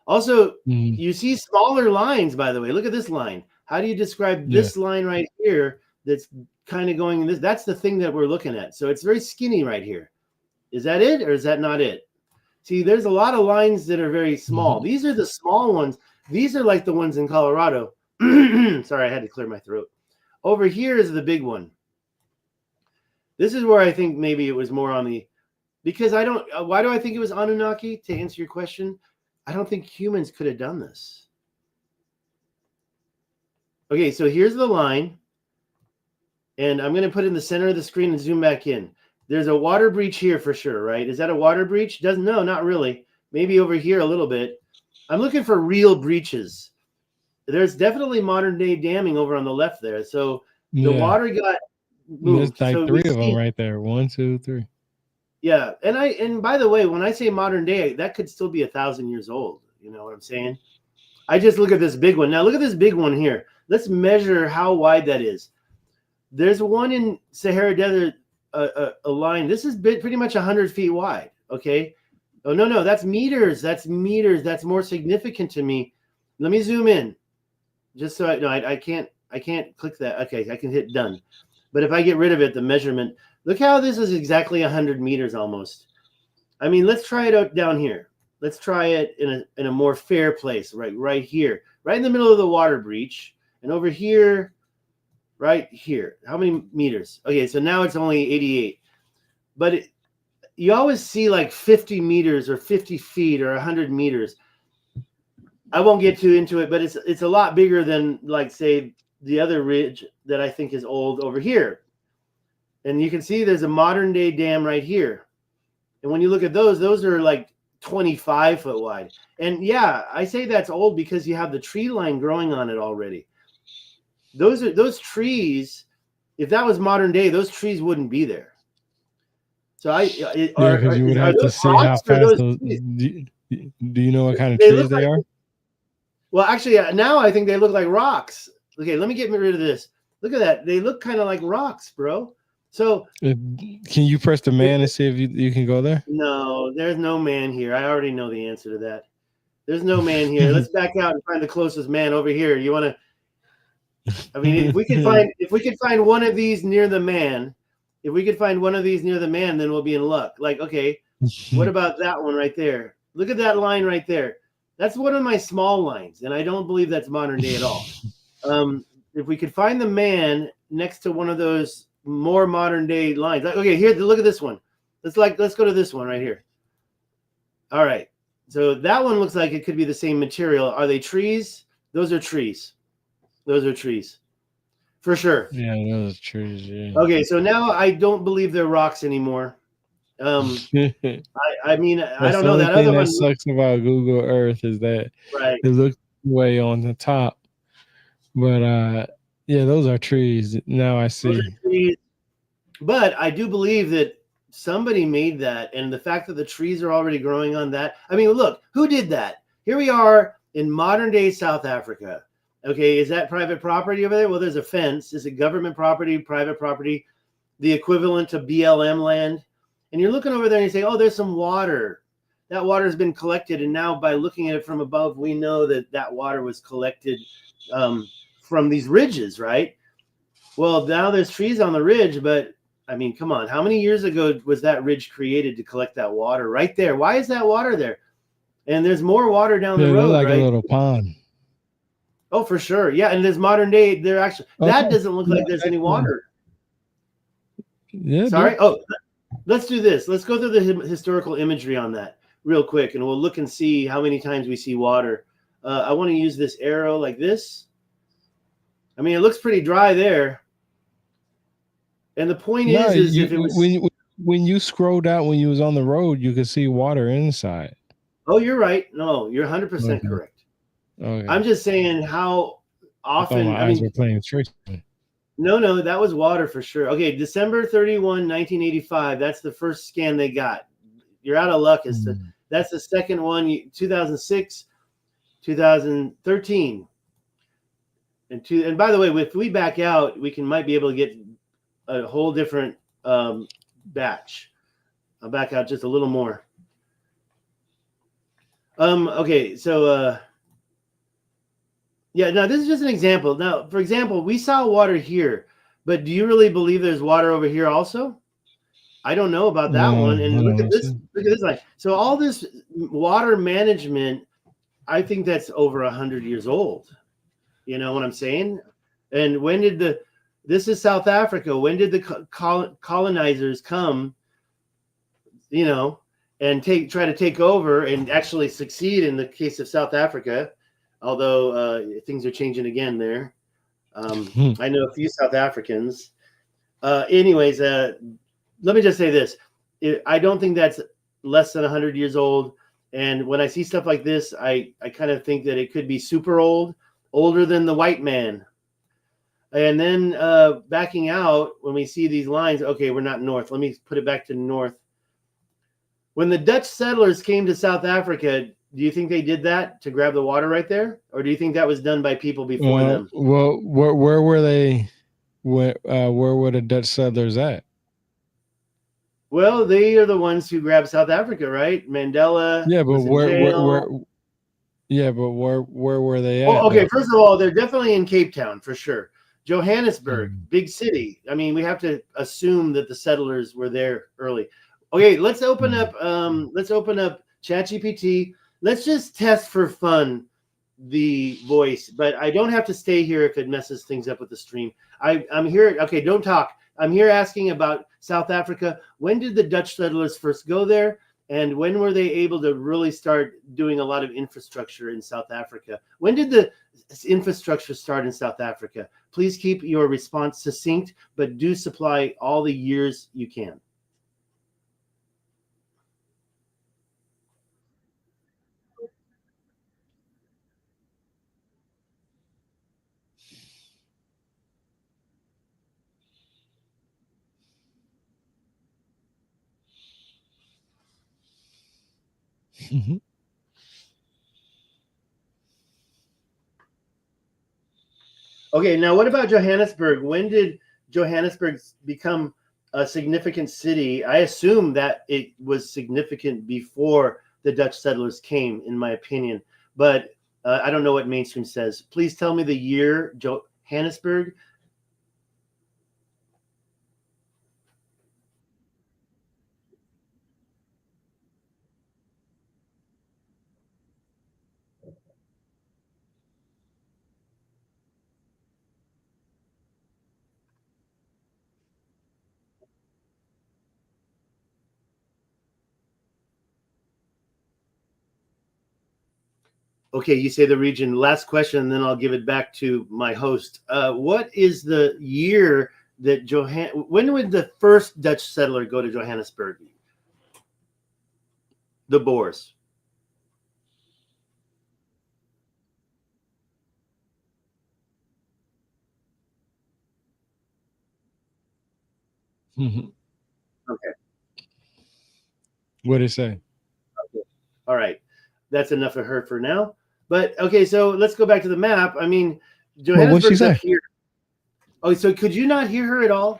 Also, you see smaller lines, by the way. Look at this line. How do you describe this line right here that's kind of going in this? That's the thing that we're looking at. So it's very skinny right here. Is that it, or is that not it? See, there's a lot of lines that are very small. These are the small ones. These are like the ones in Colorado. Sorry, I had to clear my throat. Over here is the big one. This is where I think maybe it was more on the, because why do I think it was Anunnaki? To answer your question, I don't think humans could have done this. Okay, so here's the line. And I'm going to put it in the center of the screen and zoom back in. There's a water breach here for sure, right? Is that a water breach? No, not really. Maybe over here a little bit. I'm looking for real breaches. There's definitely modern day damming over on the left there. So the water got moved. There's like so 3 of them right there. 1, 2, 3. Yeah, and by the way, when I say modern day, that could still be 1,000 years old. You know what I'm saying? I just look at this big one. Now look at this big one here. Let's measure how wide that is. There's one in Sahara Desert, a line. This is pretty much 100 feet wide. Okay. Oh no, that's meters. That's meters. That's more significant to me. Let me zoom in, just so I can't click that. Okay, I can hit done. But if I get rid of it, the measurement. Look how this is exactly 100 meters almost. I mean, let's try it out down here. Let's try it in a more fair place, right here, right in the middle of the water breach, and over here. Right here. How many meters? Okay, so now it's only 88. But you always see like 50 meters or 50 feet or 100 meters. I won't get too into it, but it's a lot bigger than, like, say, the other ridge that I think is old over here. And you can see there's a modern day dam right here. And when you look at those are like 25 foot wide. And yeah, I say that's old because you have the tree line growing on it already. Those trees, if that was modern day, those trees wouldn't be there. So because you would have to see how fast those. Do you know what kind of trees they are? Well, actually, now I think they look like rocks. Okay, let me get rid of this. Look at that. They look kind of like rocks, bro. So can you press the man and see if you can go there? No, there's no man here. I already know the answer to that. There's no man here. Let's back out and find the closest man over here. You want to? I mean, if we could find one of these near the man, then we'll be in luck. Like, okay, what about that one right there? Look at that line right there. That's one of my small lines, and I don't believe that's modern day at all. If we could find the man next to one of those more modern day lines, like, okay, here, look at this one. Let's go to this one right here. All right, so that one looks like it could be the same material. Are they trees? Those are trees. Those are trees, for sure. Yeah, those are trees. Yeah. Okay, so now I don't believe they're rocks anymore. I mean, I don't know. That other one sucks about Google Earth is that it looks way on the top, but yeah, those are trees. Now I see. Trees. But I do believe that somebody made that, and the fact that the trees are already growing on that. I mean, look, who did that? Here we are in modern day South Africa. Okay, is that private property over there? Well, there's a fence. Is it government property, private property, the equivalent to BLM land? And you're looking over there and you say, oh, there's some water. That water has been collected. And now by looking at it from above, we know that that water was collected from these ridges, right? Well, now there's trees on the ridge, but I mean, come on. How many years ago was that ridge created to collect that water right there? Why is that water there? And there's more water down the road, like right? a little pond. Oh, for sure. Yeah. And there's modern day, they're actually, that doesn't look like there's any water. Yeah. Sorry. Oh, let's do this. Let's go through the historical imagery on that real quick, and we'll look and see how many times we see water. I want to use this arrow like this. I mean, it looks pretty dry there. And the point is if it was when you scrolled out when you was on the road, you could see water inside. Oh, you're right. No, you're 100% correct. Okay. I'm just saying how often. I mean, were playing tricks. No, that was water for sure. Okay, December 31, 1985. That's the first scan they got. You're out of luck. That's the second one. 2006, 2013, and by the way, if we back out, we might be able to get a whole different batch. I'll back out just a little more. Okay, so yeah, now this is just an example. Now, for example, we saw water here, but do you really believe there's water over here also? I don't know about that one. And look at this line. So all this water management, I think that's over 100 years old. You know what I'm saying? And when did this is South Africa. When did the colonizers come, you know, and try to take over and actually succeed in the case of South Africa? Although things are changing again there. I know a few South Africans. Anyways, let me just say this. I don't think that's less than 100 years old. And when I see stuff like this, I kind of think that it could be super old, older than the white man. And then backing out, when we see these lines, okay, we're not north. Let me put it back to north. When the Dutch settlers came to South Africa, do you think they did that to grab the water right there? Or do you think that was done by people before them? Well, where were they? Where were the Dutch settlers at? Well, they are the ones who grabbed South Africa, right? Mandela. Yeah, but where were they at? Oh, okay, first of all, they're definitely in Cape Town for sure. Johannesburg, big city. I mean, we have to assume that the settlers were there early. Okay, let's open up ChatGPT. Let's just test for fun the voice, but I don't have to stay here if it messes things up with the stream. I'm here. Okay, don't talk. I'm here asking about South Africa. When did the Dutch settlers first go there? And when were they able to really start doing a lot of infrastructure in South Africa? When did the infrastructure start in South Africa? Please keep your response succinct, but do supply all the years you can. Mm-hmm. Okay, now what about Johannesburg? When did Johannesburg become a significant city? I assume that it was significant before the Dutch settlers came, in my opinion. But I don't know what mainstream says. Please tell me the year Johannesburg. Okay, you say the region. Last question, and then I'll give it back to my host. What is the year that when would the first Dutch settler go to Johannesburg? The Boers. Mm-hmm. Okay. What did it say? Okay. All right. That's enough of her for now. But okay, so let's go back to the map. I mean, Well, what'd she Johannesburg's up say? here. Oh, so could you not hear her at all?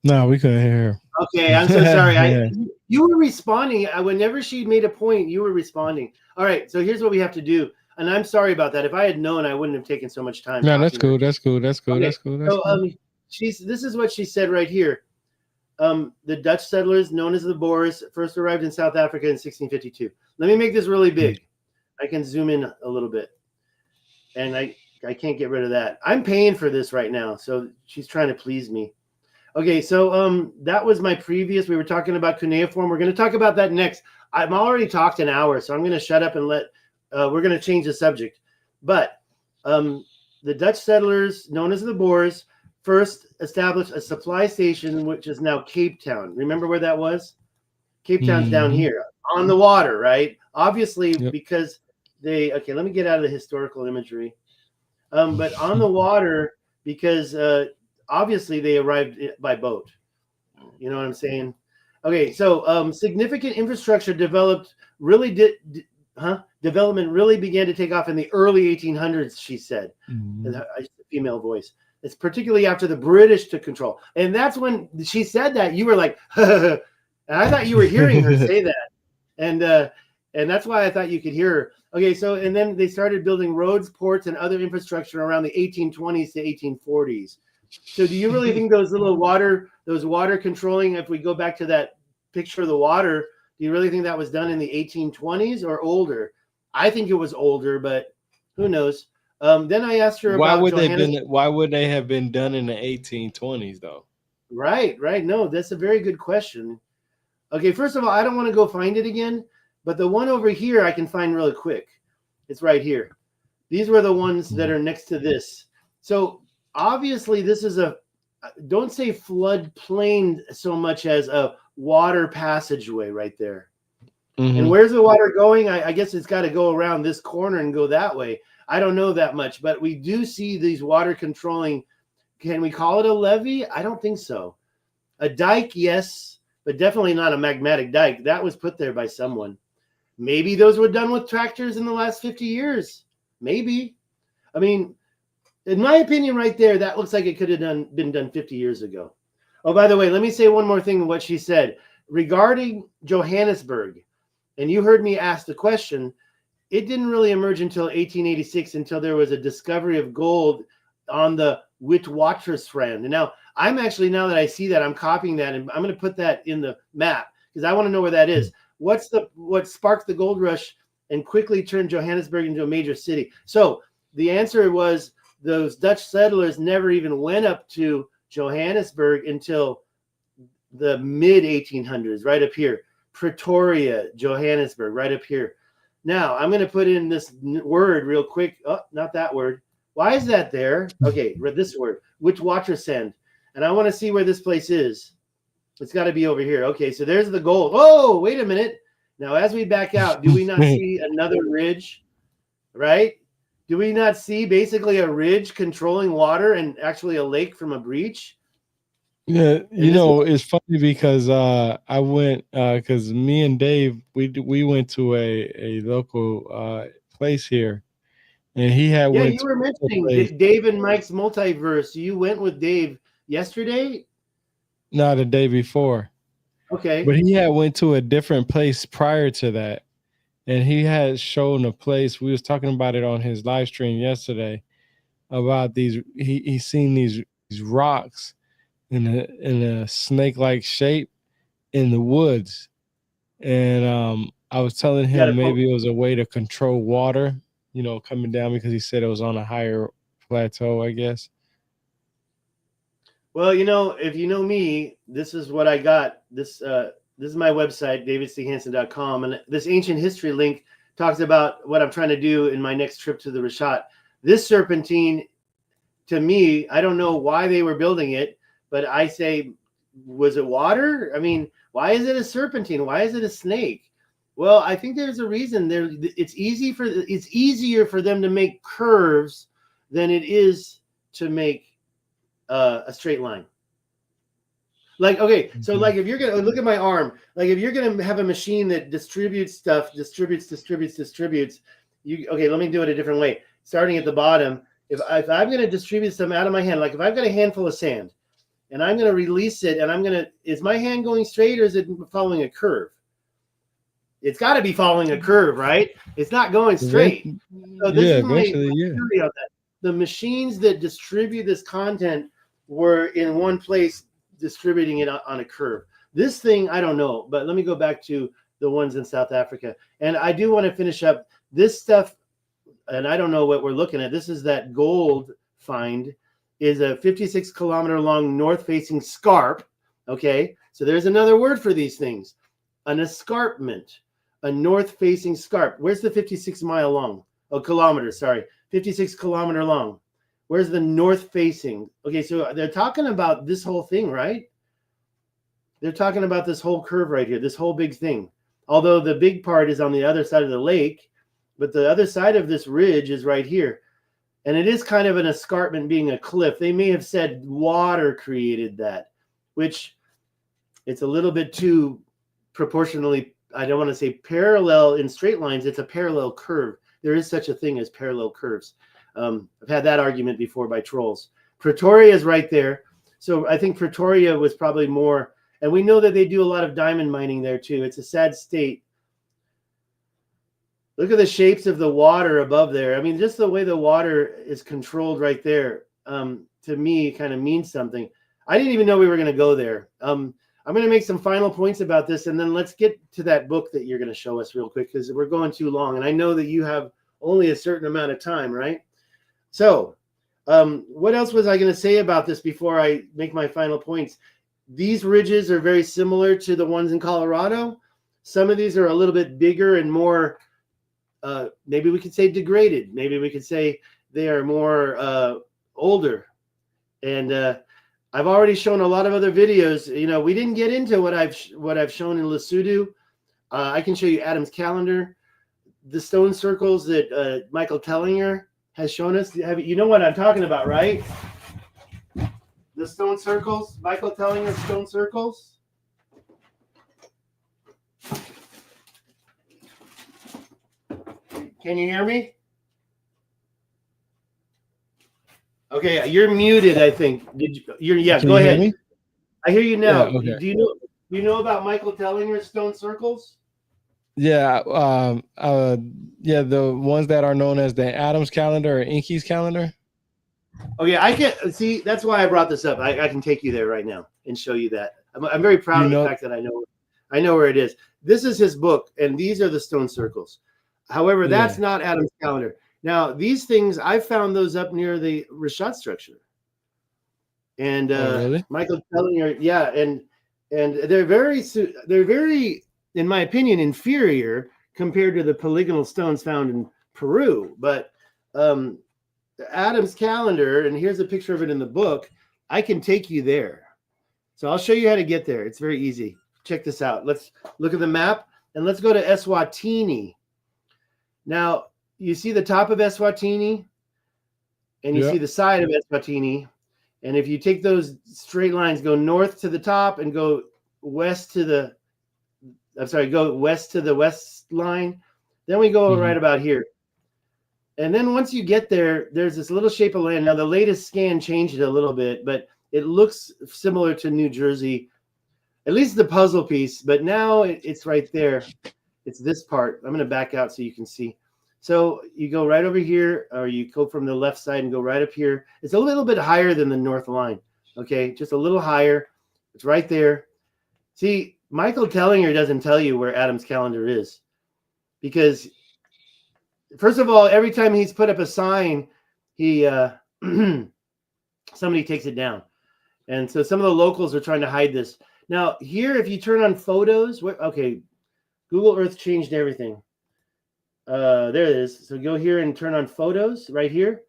No, we couldn't hear her. Okay, I'm so sorry. Yeah. You were responding. Whenever she made a point, you were responding. All right, so here's what we have to do. And I'm sorry about that. If I had known, I wouldn't have taken so much time. No, that's talking to her. cool. That's cool. That's cool. Okay, That's cool. That's so cool. this is what she said right here. The Dutch settlers, known as the Boers, first arrived in South Africa in 1652. Let me make this really big. I can zoom in a little bit, and I can't get rid of that. I'm paying for this right now, so she's trying to please me. Okay, so that was my previous. We were talking about cuneiform. We're going to talk about that next. I've already talked an hour, so I'm going to shut up and let. We're going to change the subject. But the Dutch settlers, known as the Boers, first established a supply station, which is now Cape Town. Remember where that was? Cape Town's down here on the water, right? Obviously, because they. Okay, let me get out of the historical imagery. But on the water, because obviously they arrived by boat. You know what I'm saying? Okay, so significant infrastructure development really began to take off in the early 1800s, she said. Female voice. It's particularly after the British took control. And that's when she said that, you were like, and I thought you were hearing her say that. And that's why I thought you could hear her. Okay, so and then they started building roads, ports, and other infrastructure around the 1820s to 1840s. So do you really think those water controlling, if we go back to that picture of the water, do you really think that was done in the 1820s or older? I think it was older, but who knows? Then I asked her why about why would they have been done in the 1820s though? Right. No, that's a very good question. Okay, first of all, I don't want to go find it again, but the one over here I can find really quick. It's right here. These were the ones that are next to this. So obviously this is don't say floodplain so much as a water passageway right there. And where's the water going? I guess it's got to go around this corner and go that way. I don't know that much, but we do see these water controlling. Can we call it a levee? I don't think so. A dike, yes, but definitely not a magmatic dike. That was put there by someone. Maybe those were done with tractors in the last 50 years. Maybe. I mean, in my opinion right there, that looks like it could have been done 50 years ago. Oh, by the way, let me say one more thing on what she said. Regarding Johannesburg, and you heard me ask the question, it didn't really emerge until 1886, until there was a discovery of gold on the Witwatersrand. And now I'm actually, now that I see that, I'm copying that, and I'm going to put that in the map because I want to know where that is. What sparked the gold rush and quickly turned Johannesburg into a major city? So the answer was those Dutch settlers never even went up to Johannesburg until the mid 1800s, right up here. Pretoria, Johannesburg, right up here. Now I'm going to put in this word real quick. Oh, not that word. Why is that there? Okay, this word, Witwatersrand. And I want to see where this place is. It's got to be over here. Okay, so there's the gold. Oh, wait a minute. Now, as we back out, do we not see another ridge? Right? Do we not see basically a ridge controlling water and actually a lake from a breach? Yeah, you know, it's funny because I went because me and Dave we went to a local place here, and he had Yeah, went you to were mentioning Dave and Mike's multiverse. You went with Dave yesterday? No, the day before. Okay. But he had went to a different place prior to that, and he had shown a place. We was talking about it on his live stream yesterday about these. He seen these rocks in a snake-like shape in the woods, and I was telling him maybe it was a way to control water, you know, coming down, because he said it was on a higher plateau, I guess. Well, you know, if you know me, this is what I got. This is my website, davidstighansen.com, and this ancient history link talks about what I'm trying to do in my next trip to the Rashat. This serpentine, to me, I don't know why they were building it, but I say, was it water? I mean, why is it a serpentine? Why is it a snake? Well, I think there's a reason. It's easier for them to make curves than it is to make a straight line. Like, okay, so like if you're gonna look at my arm, like if you're gonna have a machine that distributes stuff, distributes, you okay, let me do it a different way. Starting at the bottom, if I'm going to distribute some out of my hand, like if I've got a handful of sand and I'm going to release it and is my hand going straight or is it following a curve? It's got to be following a curve, right? It's not going straight. So this is my theory on that. The machines that distribute this content were in one place distributing it on a curve. This thing, I don't know, but let me go back to the ones in South Africa. And I do want to finish up this stuff, and I don't know what we're looking at. This is that gold find, is a 56-kilometer long north-facing scarp, okay? So there's another word for these things, an escarpment, a north-facing scarp. Where's the 56-mile long? Oh, kilometer, sorry. 56-kilometer long. Where's the north-facing? Okay, so they're talking about this whole thing, right? They're talking about this whole curve right here, this whole big thing. Although the big part is on the other side of the lake, but the other side of this ridge is right here. And it is kind of an escarpment being a cliff. They may have said water created that, which it's a little bit too proportionally, I don't want to say parallel in straight lines. It's a parallel curve. There is such a thing as parallel curves. I've had that argument before by trolls. Pretoria is right there. So I think Pretoria was probably more, and we know that they do a lot of diamond mining there too. It's a sad state. Look at the shapes of the water above there. I mean, just the way the water is controlled right there, to me, kind of means something. I didn't even know we were going to go there. I'm going to make some final points about this, and then let's get to that book that you're going to show us real quick, because we're going too long. And I know that you have only a certain amount of time, right? So what else was I going to say about this before I make my final points? These ridges are very similar to the ones in Colorado. Some of these are a little bit bigger and more, maybe we could say degraded. Maybe we could say they are more older. And I've already shown a lot of other videos. You know, we didn't get into what I've shown in Lesotho. I can show you Adam's calendar, the stone circles that Michael Tellinger has shown us. You know what I'm talking about, right? The stone circles, Michael Tellinger's stone circles. Can you hear me? Okay, you're muted, I think. Yeah, go ahead. I hear you now. Yeah, okay. Do you know about Michael Tellinger's stone circles? Yeah, yeah, the ones that are known as the Adam's calendar or Inky's calendar. Oh yeah, I can see. That's why I brought this up. I can take you there right now and show you that. I'm very proud of the fact that I know where it is. This is his book, and these are the stone circles. However, that's not Adam's calendar. Now, these things, I found those up near the Rishat structure. And really? Michael Tellinger, yeah, and they're very, in my opinion, inferior compared to the polygonal stones found in Peru. But Adam's calendar, and here's a picture of it in the book, I can take you there. So I'll show you how to get there. It's very easy. Check this out. Let's look at the map, and let's go to Eswatini. Now, you see the top of Eswatini, and you see the side of Eswatini. And if you take those straight lines, go north to the top and go west to the, go west to the west line, then we go right about here. And then once you get there, there's this little shape of land. Now, the latest scan changed it a little bit, but it looks similar to New Jersey, at least the puzzle piece. But now it's right there. It's this part. I'm going to back out so you can see. So you go right over here, or you go from the left side and go right up here. It's a little bit higher than the north line. Okay, just a little higher. It's right there. See, Michael Tellinger doesn't tell you where Adam's calendar is, because first of all, every time he's put up a sign, he somebody takes it down. And so some of the locals are trying to hide this. Now, here, if you turn on photos, okay, Google Earth changed everything. There it is. So go here and turn on photos right here.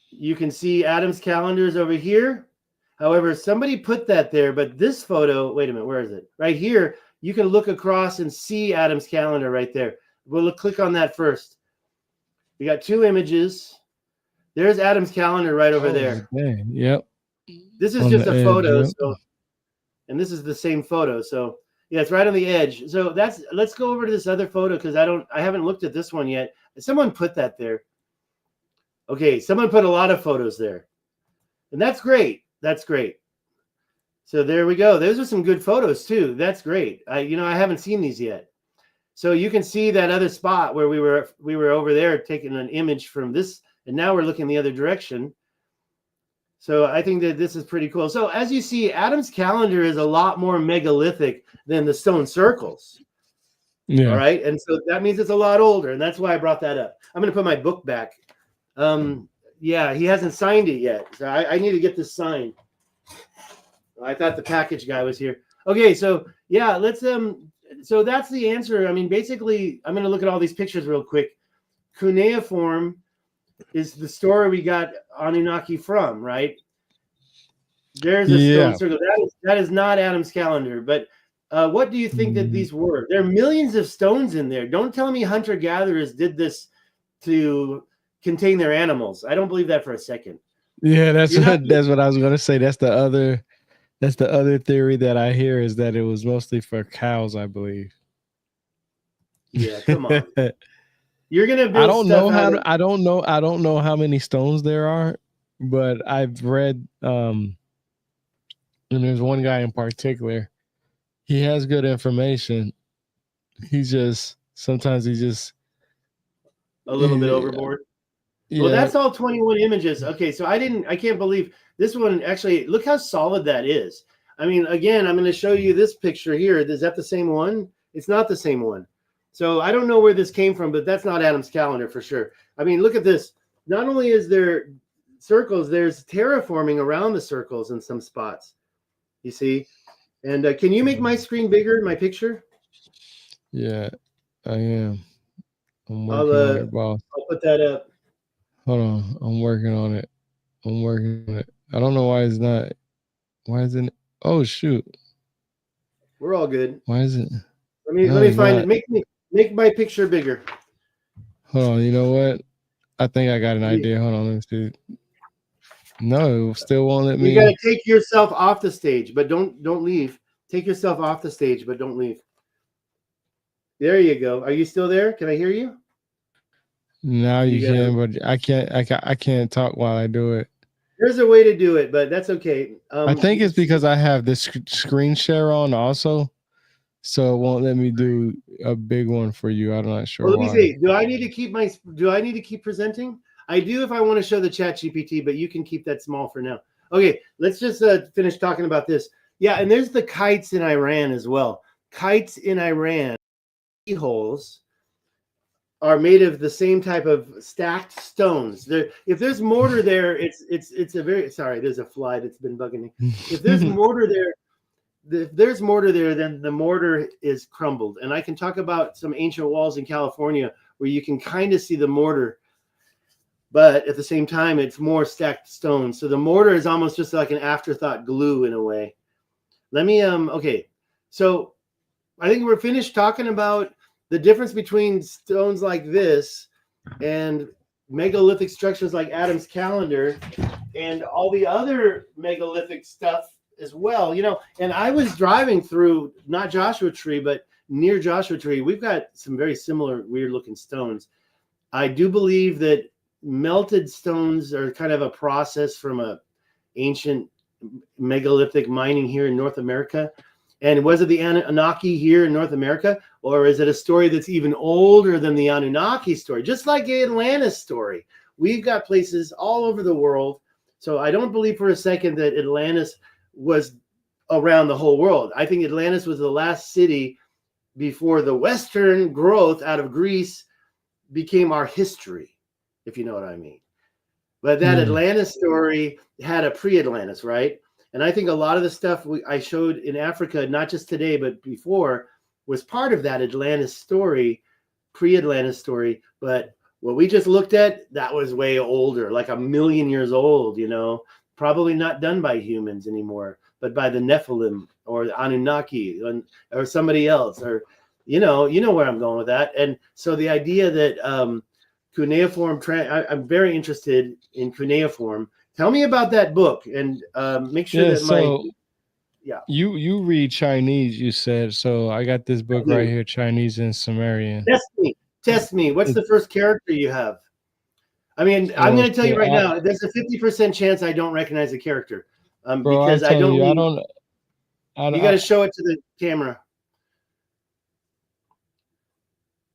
You can see Adam's calendars over here. However, somebody put that there, but this photo, wait a minute, where is it? Right here, you can look across and see Adam's calendar right there. We'll click on that first. We got two images. There's Adam's calendar right over there. Okay. Yep. This is just a photo. So, and this is the same photo. So yeah, it's right on the edge. So let's go over to this other photo, because I haven't looked at this one yet. Someone put that there. Okay, someone put a lot of photos there. And that's great. That's great. So there we go. Those are some good photos too. That's great. I haven't seen these yet. So you can see that other spot where we were over there taking an image from this, and now we're looking the other direction. So I think that this is pretty cool. So as you see, Adam's calendar is a lot more megalithic than the stone circles. Yeah. All right. And so that means it's a lot older. And that's why I brought that up. I'm going to put my book back. Yeah, he hasn't signed it yet. So I need to get this signed. I thought the package guy was here. Okay. So yeah, let's, so that's the answer. I mean, basically, I'm going to look at all these pictures real quick. Cuneiform is the story we got Anunnaki from, right? There's a stone circle. That is not Adam's calendar. But what do you think that these were? There are millions of stones in there. Don't tell me hunter-gatherers did this to contain their animals. I don't believe that for a second. Yeah, that's what I was going to say. That's the other theory that I hear, is that it was mostly for cows, I believe. Yeah, come on. You're gonna build. I don't know how many stones there are, but I've read and there's one guy in particular. He has good information. Sometimes he's just a little bit overboard. Yeah. Well, that's all 21 images. Okay, so I can't believe this one. Actually, look how solid that is. I mean, again, I'm going to show you this picture here. Is that the same one? It's not the same one. So I don't know where this came from, but that's not Adam's calendar for sure. I mean, look at this. Not only is there circles, there's terraforming around the circles in some spots. You see? And can you make my screen bigger, my picture? Yeah, I am. I'm working on it, boss. I'll put that up. Hold on. I'm working on it. I don't know why it's not. Why isn't it? Oh, shoot. We're all good. Why is it? Let me find it. Make my picture bigger. Hold on. You know what? I think I got an idea. Hold on. Let me see. No, it still won't let me. You got to take yourself off the stage, but don't leave. Take yourself off the stage, but don't leave. There you go. Are you still there? Can I hear you? Now you can, but I can't talk while I do it. There's a way to do it, but that's okay. I think it's because I have this screen share on also, so it won't let me do a big one for you. I'm not sure. Well, let me see. Do I need to keep presenting? I do if I want to show the chat GPT, but you can keep that small for now. Okay, let's just finish talking about this. Yeah, and there's the kites in Iran as well. Kites in Iran, holes, are made of the same type of stacked stones. If there's mortar there, it's a very sorry. There's a fly that's been bugging me. If there's mortar there, then the mortar is crumbled. And I can talk about some ancient walls in California where you can kind of see the mortar, but at the same time, it's more stacked stones. So the mortar is almost just like an afterthought glue in a way. Let me okay. So I think we're finished talking about the difference between stones like this and megalithic structures like Adam's calendar and all the other megalithic stuff as well. And I was driving through not Joshua Tree, but near Joshua Tree. We've got some very similar weird looking stones. I do believe that melted stones are kind of a process from a ancient megalithic mining here in North America. And was it the Anunnaki here in North America? Or is it a story that's even older than the Anunnaki story? Just like the Atlantis story. We've got places all over the world. So I don't believe for a second that Atlantis was around the whole world. I think Atlantis was the last city before the Western growth out of Greece became our history, if you know what I mean. But that Atlantis story had a pre-Atlantis, right? And I think a lot of the stuff I showed in Africa, not just today, but before, was part of that Atlantis story, pre-Atlantis story. But what we just looked at, that was way older, like 1 million years old, probably not done by humans anymore, but by the Nephilim or the Anunnaki or somebody else, or, you know where I'm going with that. And so the idea that cuneiform, I'm very interested in cuneiform. Tell me about that book and make sure that you read Chinese, you said. So I got this book right here, Chinese and Sumerian. Test me. What's the first character you have? I mean, I'm Oh going to tell you shit, right now, there's a 50% chance I don't recognize the character, bro! I'm because I telling don't you, I need. don't. You got to show it to the camera.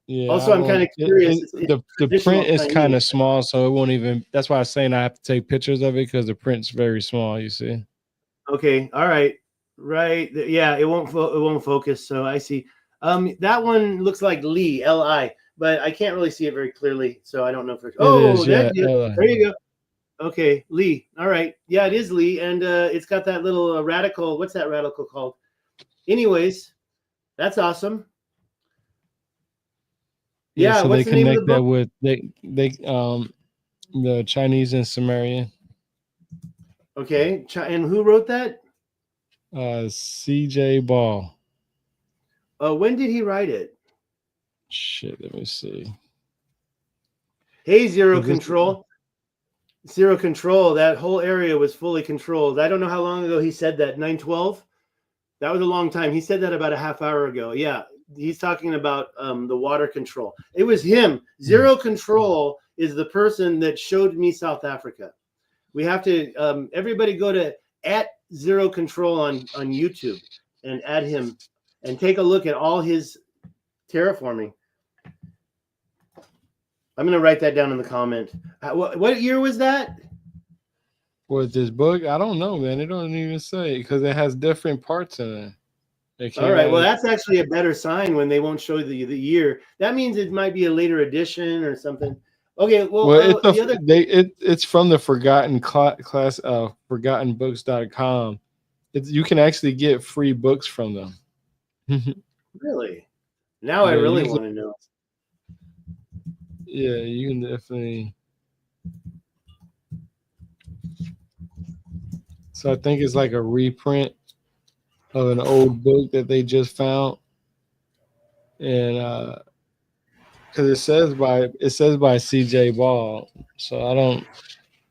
Yeah, I Also, I'm kind won't. of curious. It's The traditional print is kind Chinese. of small, so it won't even. That's why I'm saying I have to take pictures of it because the print's very small. You see. Okay, all right, right. Yeah, it won't focus. So I see. That one looks like Lee, Li, but I can't really see it very clearly, so I don't know for. It Oh, is, yeah. there you go. Okay, Lee. All right. Yeah, it is Lee, and it's got that little radical. What's that radical called? Anyways, that's awesome. Yeah, Yeah, so they what's the name of the connect that book? with the Chinese and Sumerian. Okay, and who wrote that? C.J. Ball. When did he write it? Shit, let me see. Hey, Zero Is this Control. Zero Control. That whole area was fully controlled. I don't know how long ago he said that. 912. That was a long time. He said that about a half hour ago. Yeah, he's talking about the water control. It was him. Zero Control is the person that showed me South Africa. We have to everybody go to @0control on YouTube and add him and take a look at all his terraforming. I'm going to write that down in the comment. What year was that? with this book? I don't know, man. It don't even say because it has different parts in it. It All came right. out. Well, that's actually a better sign when they won't show the year. That means it might be a later edition or something. Okay. Well, Well, it's the other. it's from the Forgotten Class ForgottenBooks.com. You can actually get free books from them. Really? Now I Yeah, really want to know. yeah, you can definitely. So I think it's like a reprint of an old book that they just found, and because it says by C.J. Ball, so I don't.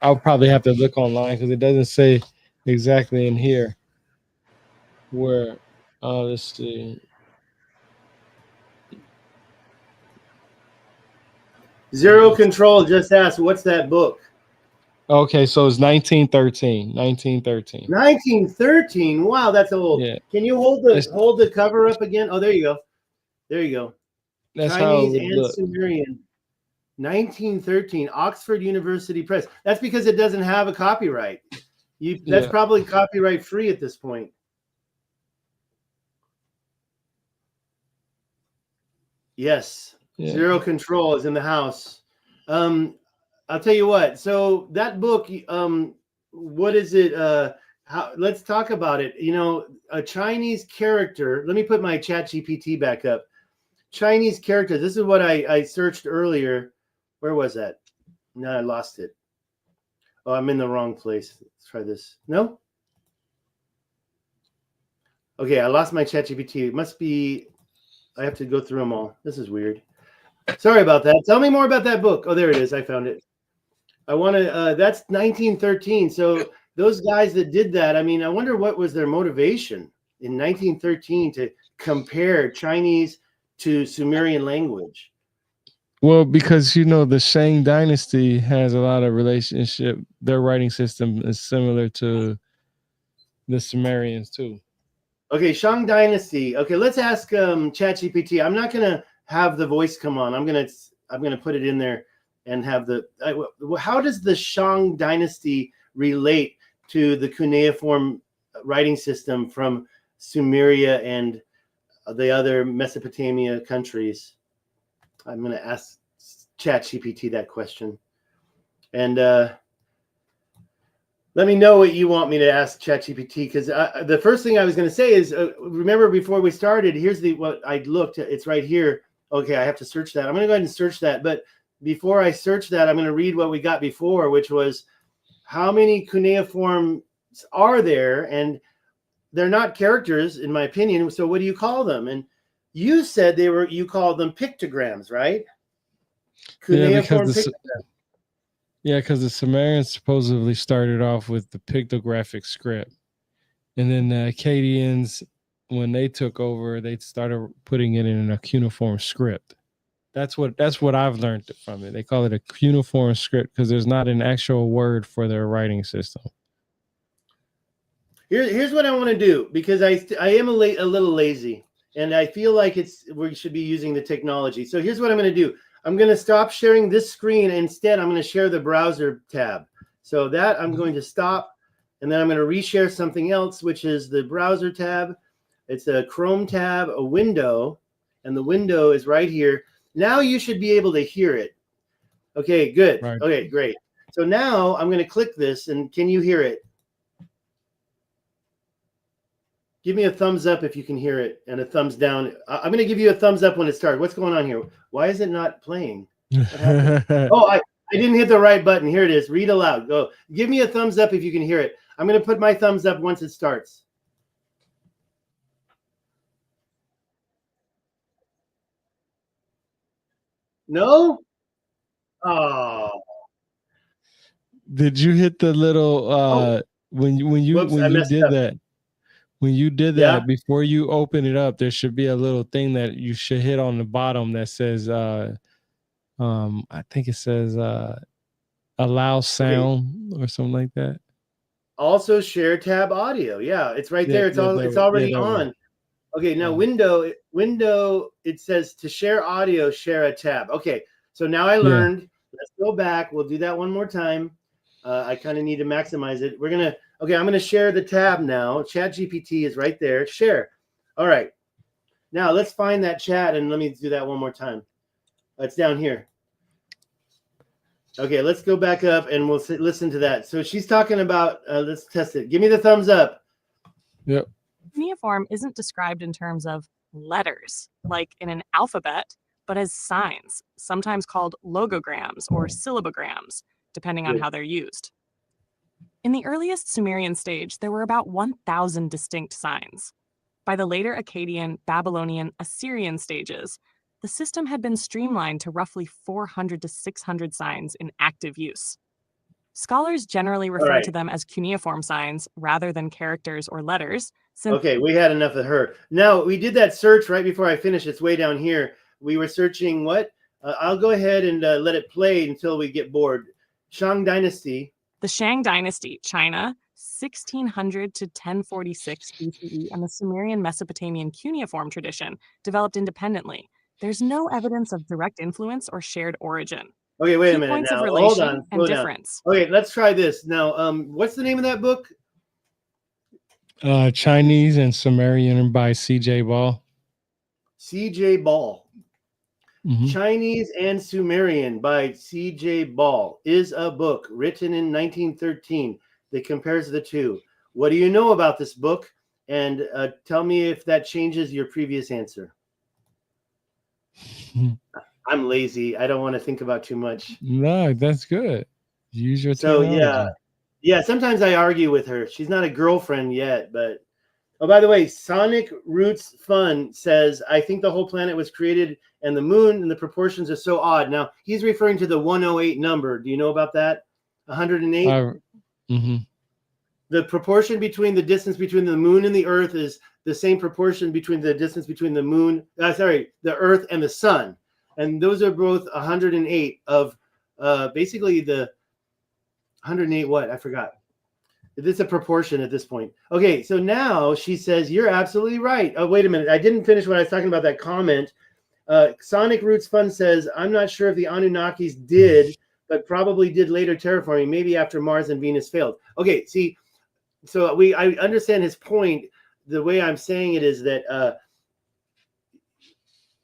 I'll probably have to look online because it doesn't say exactly in here where. Let's see. Zero Control just asked, "What's that book?" Okay, so it's 1913. 1913. 1913. Wow, that's old. Yeah, Can you it's, hold the cover up again? Oh, there you go. There you go. that's how it Chinese would and look. Sumerian. 1913, Oxford University Press. That's because it doesn't have a copyright. That's Yeah, probably copyright free at this point. Yes. yeah. Zero Control is in the house. I'll tell you what. So that book, what is it? Let's talk about it. You know, a Chinese character. Let me put my Chat GPT back up. Chinese character. This is what I searched earlier. Where was that? No, I lost it. Oh, I'm in the wrong place. Let's try this. No? Okay, I lost my Chat GPT. It must be, I have to go through them all. This is weird. Sorry about that. Tell me more about that book. Oh, there it is. I found it. I want to, that's 1913. So those guys that did that, I mean, I wonder what was their motivation in 1913 to compare Chinese to Sumerian language. Well, because the Shang Dynasty has a lot of relationship. Their writing system is similar to the Sumerians too. Okay, Shang Dynasty. Okay, let's ask ChatGPT. I'm not gonna have the voice come on. I'm gonna put it in there and have the. How does the Shang Dynasty relate to the cuneiform writing system from Sumeria and the other Mesopotamia countries? I'm gonna ask ChatGPT that question, and let me know what you want me to ask ChatGPT, because the first thing I was going to say is, remember before we started, here's what I looked at. It's right here. Okay, I have to search that. I'm going to go ahead and search that. But before I search that, I'm going to read what we got before, which was how many cuneiforms are there? And they're not characters, in my opinion. So what do you call them? And you said you called them pictograms, right? Yeah, because Cuneiform pictograms. the Sumerians supposedly started off with the pictographic script, and then the Akkadians, when they took over, they started putting it in a cuneiform script. That's what I've learned from it. They call it a cuneiform script because there's not an actual word for their writing system. Here's what I want to do, because I am a little lazy, and I feel like we should be using the technology. So here's what I'm going to do. I'm going to stop sharing this screen. Instead, I'm going to share the browser tab. So that I'm going to stop, and then I'm going to reshare something else, which is the browser tab. It's a Chrome tab, a window, and the window is right here. Now you should be able to hear it. Okay, good. Right. Okay, great. So now I'm going to click this, and can you hear it? Give me a thumbs up if you can hear it, and a thumbs down. I'm going to give you a thumbs up when it starts. What's going on here? Why is it not playing? What happened? Oh, I didn't hit the right button. Here it is. Read aloud. Go. Give me a thumbs up if you can hear it. I'm going to put my thumbs up once it starts. No? Oh. Did you hit the little when you Whoops, I messed did up. that? When you did that, Yeah? before you open it up, there should be a little thing that you should hit on the bottom that says I think it says allow sound or something like that. Also share tab audio. Yeah, it's right there. It's already on. Okay, now window, it says to share audio, share a tab. Okay, so now I learned. Yeah. Let's go back. We'll do that one more time. I kind of need to maximize it. I'm going to share the tab now. Chat GPT is right there. Share. All right. Now let's find that chat, and let me do that one more time. It's down here. Okay, let's go back up and we'll listen to that. So she's talking about, let's test it. Give me the thumbs up. Yep. Cuneiform isn't described in terms of letters, like in an alphabet, but as signs, sometimes called logograms or syllabograms, depending on how they're used. In the earliest Sumerian stage, there were about 1,000 distinct signs. By the later Akkadian, Babylonian, Assyrian stages, the system had been streamlined to roughly 400 to 600 signs in active use. Scholars generally refer to them as cuneiform signs rather than characters or letters. Okay, we had enough of her. Now, we did that search right before I finished. It's way down here. We were searching what? I'll go ahead and let it play until we get bored. Shang Dynasty. The Shang Dynasty, China, 1600 to 1046 BCE, and the Sumerian Mesopotamian cuneiform tradition developed independently. There's no evidence of direct influence or shared origin. Okay, wait a minute. Points now, of relation hold on. and difference. Okay, let's try this. Now, what's the name of that book? Chinese and Sumerian by C.J. Ball. C.J. Ball. Mm-hmm. Chinese and Sumerian by C.J. Ball is a book written in 1913 that compares the two. What do you know about this book? And tell me if that changes your previous answer. I'm lazy. I don't want to think about too much. No, that's good. Use your technology. So yeah. Sometimes I argue with her. She's not a girlfriend yet, but oh, by the way, Sonic Roots Fun says, I think the whole planet was created and the moon and the proportions are so odd. Now he's referring to the 108 number. Do you know about that? 108. Mm-hmm. The proportion between the distance between the moon and the Earth is the same proportion between the distance between the moon. The Earth and the sun. And those are both 108 of basically the 108 what? I forgot. It's a proportion at this point. Okay, so now she says, you're absolutely right. Oh, wait a minute. I didn't finish when I was talking about that comment. Sonic Roots Fun says, I'm not sure if the Anunnakis did, but probably did later terraforming, maybe after Mars and Venus failed. Okay, see, so I understand his point. The way I'm saying it is that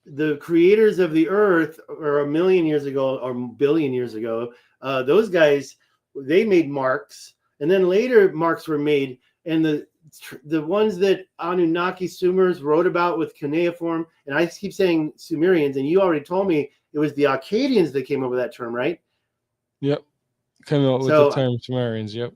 the creators of the Earth, or a million years ago, or billion years ago, those guys, they made marks, and then later marks were made, and the ones that Anunnaki Sumers wrote about with cuneiform, and I keep saying Sumerians, and you already told me it was the Akkadians that came up with that term, right? Yep, came up with the term Sumerians. Yep.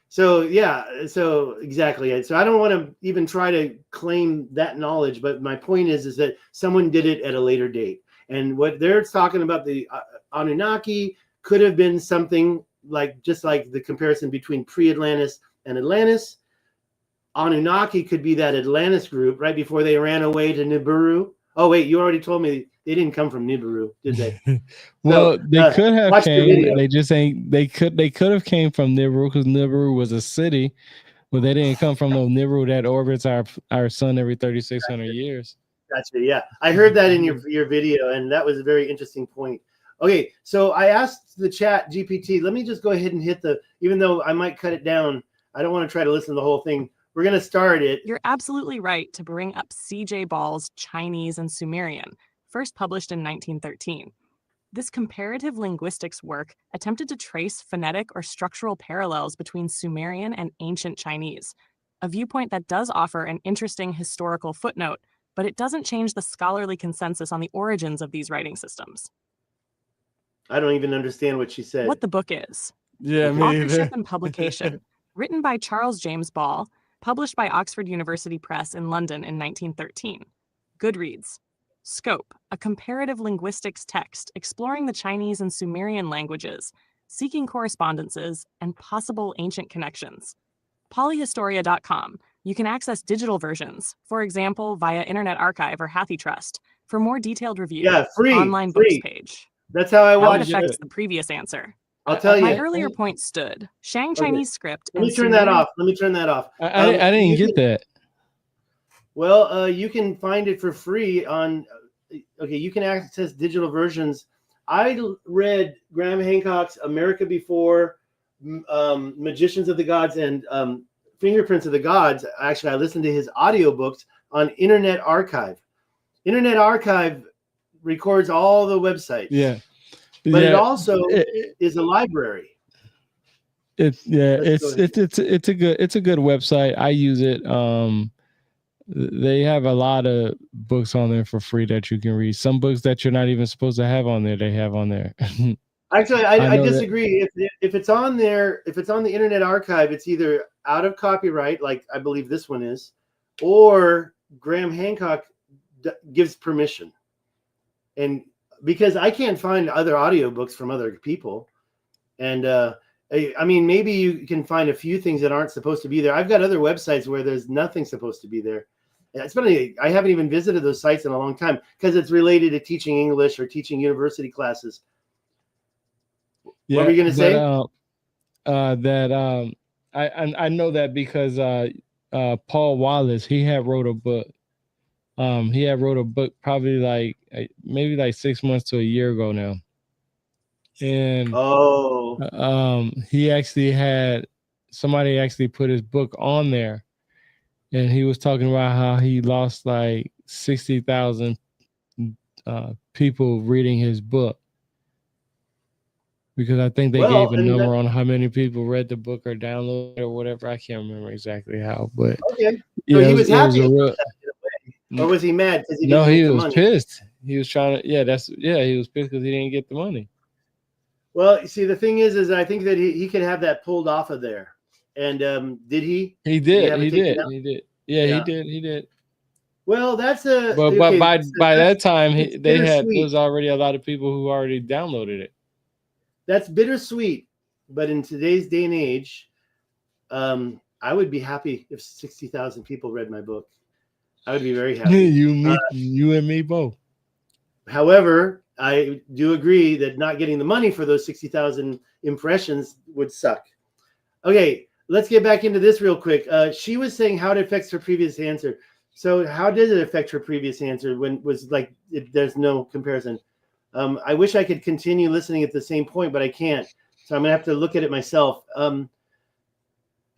So yeah, so exactly. So I don't want to even try to claim that knowledge, but my point is that someone did it at a later date. And what they're talking about, the Anunnaki, could have been something like, just like the comparison between pre-Atlantis and Atlantis. Anunnaki could be that Atlantis group right before they ran away to Nibiru, Oh wait, you already told me they didn't come from Nibiru, did they? Well, they could have watch the came. video. They just ain't. They could have came from Nibiru because Nibiru was a city, but they didn't come from no Nibiru that orbits our sun every 3,600 years. Gotcha. Yeah, I heard that in your video, and that was a very interesting point. Okay, so I asked the chat GPT. Let me just go ahead and hit the. Even though I might cut it down, I don't want to try to listen to the whole thing. We're gonna start it. You're absolutely right to bring up C.J. Ball's Chinese and Sumerian, first published in 1913. This comparative linguistics work attempted to trace phonetic or structural parallels between Sumerian and ancient Chinese, a viewpoint that does offer an interesting historical footnote, but it doesn't change the scholarly consensus on the origins of these writing systems. I don't even understand what she said. What the book is. Yeah, me Authorship either. and publication. Written by Charles James Ball, published by Oxford University Press in London in 1913. Goodreads. Scope, a comparative linguistics text exploring the Chinese and Sumerian languages, seeking correspondences, and possible ancient connections. Polyhistoria.com. You can access digital versions, for example, via Internet Archive or HathiTrust, for more detailed review. Yeah, free. Online free. books page. That's how I How it watched affects it. the previous answer. I'll tell you. My earlier point stood. Shang Chinese script. Let me turn that off. Let me turn that off. I didn't get that. Well, you can find it for free on. Okay, you can access digital versions. I read Graham Hancock's America Before, Magicians of the Gods, and Fingerprints of the Gods. Actually, I listened to his audiobooks on Internet Archive. Internet Archive records all the websites. Yeah. But it also is a library. It's a good website. I use it. They have a lot of books on there for free that you can read. Some books that you're not even supposed to have on there, they have on there. Actually, I disagree. If it's on there, if it's on the Internet Archive, it's either out of copyright, like I believe this one is, or Graham Hancock gives permission. And because I can't find other audiobooks from other people. And I mean, maybe you can find a few things that aren't supposed to be there. I've got other websites where there's nothing supposed to be there. It's funny, I haven't even visited those sites in a long time because it's related to teaching English or teaching university classes. Yeah, what were you going to say? I know that because Paul Wallace, he had wrote a book. He had wrote a book probably maybe 6 months to a year ago now. And he actually had somebody actually put his book on there, and he was talking about how he lost 60,000 people reading his book because I think they gave a number on how many people read the book or downloaded or whatever. I can't remember exactly how, but okay. So he was happy. Or was he mad because he didn't get the money? No, he was pissed. He was trying to. He was pissed because he didn't get the money. Well, see, the thing is I think that he could have that pulled off of there. And did he? He did. He did. Yeah, he did. Well, that's a. But by that time, there was already a lot of people who already downloaded it. That's bittersweet, but in today's day and age, I would be happy if 60,000 people read my book. I would be very happy. You and me both. However, I do agree that not getting the money for those 60,000 impressions would suck. Okay, let's get back into this real quick. She was saying how it affects her previous answer. So how did it affect her previous answer when it was there's no comparison? I wish I could continue listening at the same point, but I can't. So I'm going to have to look at it myself.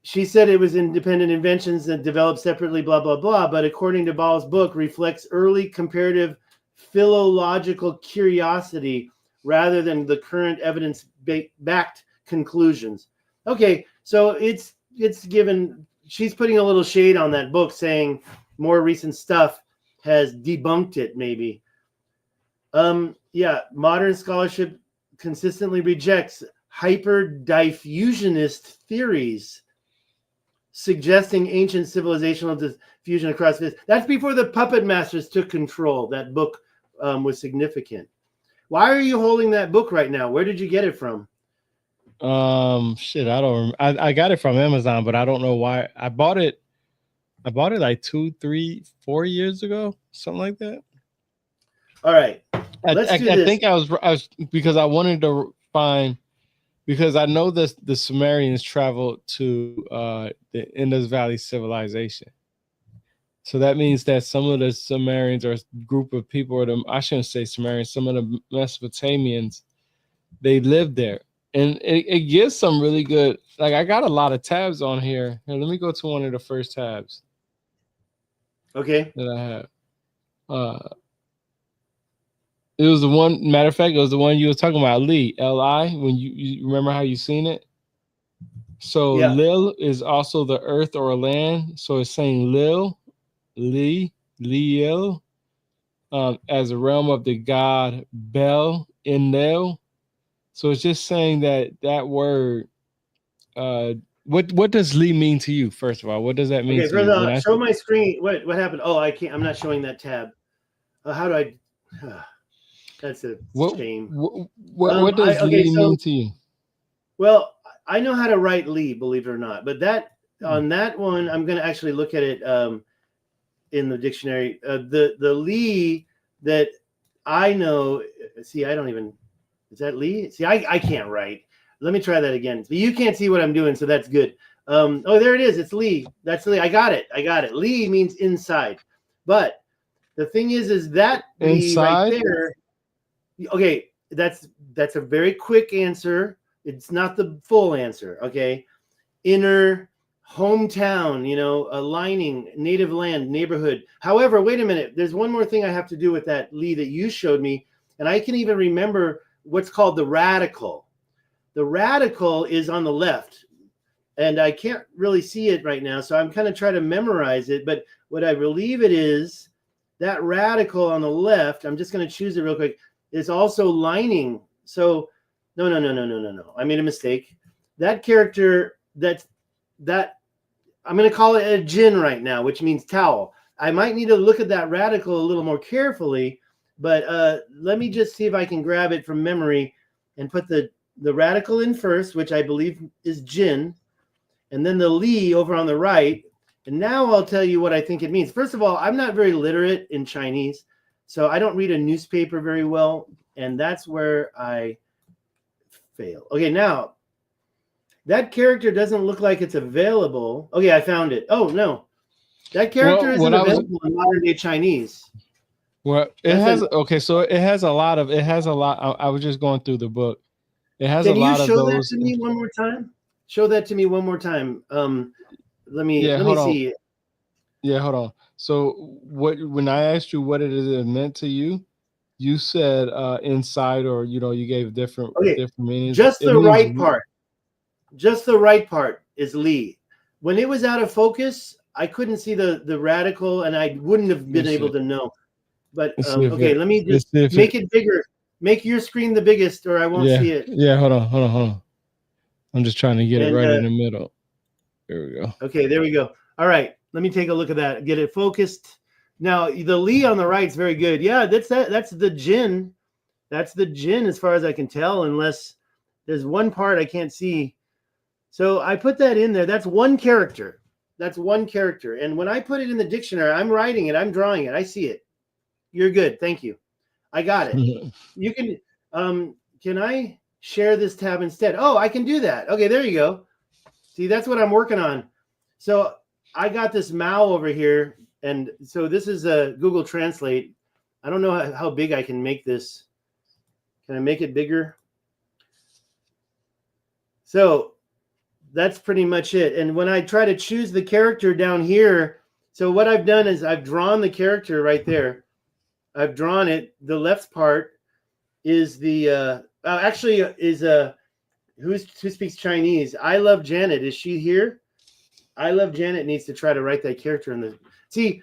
She said it was independent inventions that developed separately, blah, blah, blah. But according to Ball's book, reflects early comparative philological curiosity rather than the current evidence-backed conclusions. Okay, so it's given. She's putting a little shade on that book, saying more recent stuff has debunked it. Maybe. Modern scholarship consistently rejects hyperdiffusionist theories, suggesting ancient civilizational diffusion across this. That's before the puppet masters took control. That book was significant. Why are you holding that book right now? Where did you get it from? Shit, I don't. I got it from Amazon, but I don't know why. I bought it like 2, 3, 4 years ago, something like that. All right. Let's do I this. think I was because I wanted to find, because I know that the Sumerians traveled to the Indus Valley civilization. So that means that some of the Sumerians or a group of people, or I shouldn't say Sumerians, some of the Mesopotamians, they lived there. And it gives some really good, like I got a lot of tabs on here. Here, let me go to one of the first tabs. Okay. That I have. It was the one, matter of fact, it was the one you was talking about, Li, when you remember how you seen it? So yeah. Lil is also the earth or land. So it's saying Lil, Liel, as a realm of the god Bel, Enlil. So it's just saying that word, what does Li mean to you, first of all? What does that mean Okay, to you? further, show my screen. What happened? Oh, I can't. I'm not showing that tab. How do I? That's a shame. What does Li mean to you? Well, I know how to write Li, believe it or not, but on that one, I'm going to actually look at it in the dictionary. The Li that I know. See, I don't even. Is that Li? See, I can't write. Let me try that again. But you can't see what I'm doing, so that's good. Oh, there it is. It's Li. That's Li. I got it. Li means inside. But the thing is that Li right there. Okay, that's a very quick answer. It's not the full answer. Okay, inner, hometown, aligning, native land, neighborhood. However, wait a minute. There's one more thing I have to do with that Li that you showed me, and I can even remember what's called the radical. The radical is on the left, and I can't really see it right now, so I'm kind of trying to memorize it. But what I believe it is, that radical on the left, I'm just going to choose it real quick, is also lining. So no. I made a mistake. That character, that I'm going to call it a jinn right now, which means towel. I might need to look at that radical a little more carefully, but let me just see if I can grab it from memory and put the radical in first, which I believe is jinn, and then the Li over on the right. And now I'll tell you what I think it means. First of all, I'm not very literate in Chinese, so I don't read a newspaper very well, and that's where I fail. Okay, now that character doesn't look like it's available. Okay, I found it. Oh no, that character isn't available in modern day Chinese. Well, it has okay, so it has a lot. I was just going through the book. It has a lot of those. Can you show that to me one more time? Show that to me one more time. Let me see. Yeah, hold on. So when I asked you what it meant to you, you said inside, or you gave different meanings. Just the right part. Just the right part is Li. When it was out of focus, I couldn't see the radical, and I wouldn't have been able to know. But okay, let me just make it bigger. Make your screen the biggest, or I won't see it. Yeah, hold on. I'm just trying to get it right in the middle. There we go. Okay, there we go. All right, let me take a look at that. Get it focused. Now the Li on the right is very good. Yeah, that's the jinn. That's the jinn as far as I can tell, unless there's one part I can't see. So I put that in there. That's one character. And when I put it in the dictionary, I'm writing it. I'm drawing it. I see it. You're good. Thank you. I got it. You can I share this tab instead? Oh, I can do that. Okay, there you go. See, that's what I'm working on. So I got this Mao over here. And so this is a Google Translate. I don't know how big I can make this. Can I make it bigger? So that's pretty much it. And when I try to choose the character down here, so what I've done is I've drawn the character right there. I've drawn it. The left part is the who speaks Chinese? I Love Janet. Is she here? I Love Janet needs to try to write that character in the. See,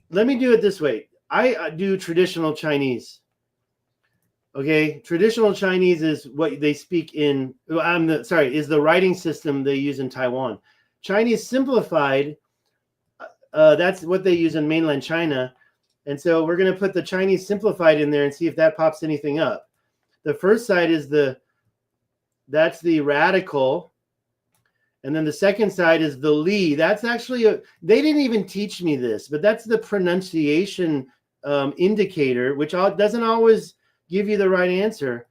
let me do it this way. I do traditional Chinese. Okay, traditional Chinese is what they speak in. Is the writing system they use in Taiwan. Chinese simplified. That's what they use in mainland China. And so we're going to put the Chinese simplified in there and see if that pops anything up. The first side is that's the radical. And then the second side is the Li. That's actually they didn't even teach me this, but that's the pronunciation indicator, which doesn't always give you the right answer.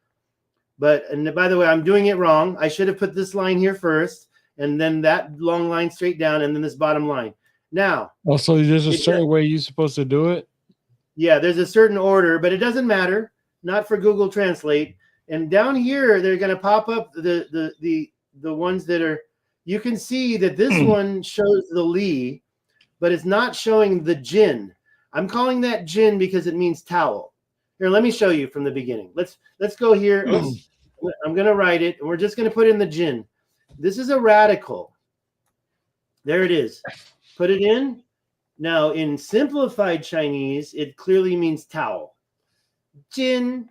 But, and by the way, I'm doing it wrong. I should have put this line here first, and then that long line straight down, and then this bottom line. Now, also, there's a certain way you're supposed to do it. Yeah, there's a certain order, but it doesn't matter. Not for Google Translate. And down here, they're going to pop up the ones that are. You can see that this one shows the Li, but it's not showing the Jin. I'm calling that Jin because it means towel. Here, let me show you from the beginning. Let's go here. I'm going to write it, and we're just going to put in the Jin. This is a radical. There it is. Put it in. Now, in simplified Chinese, it clearly means towel. Jin.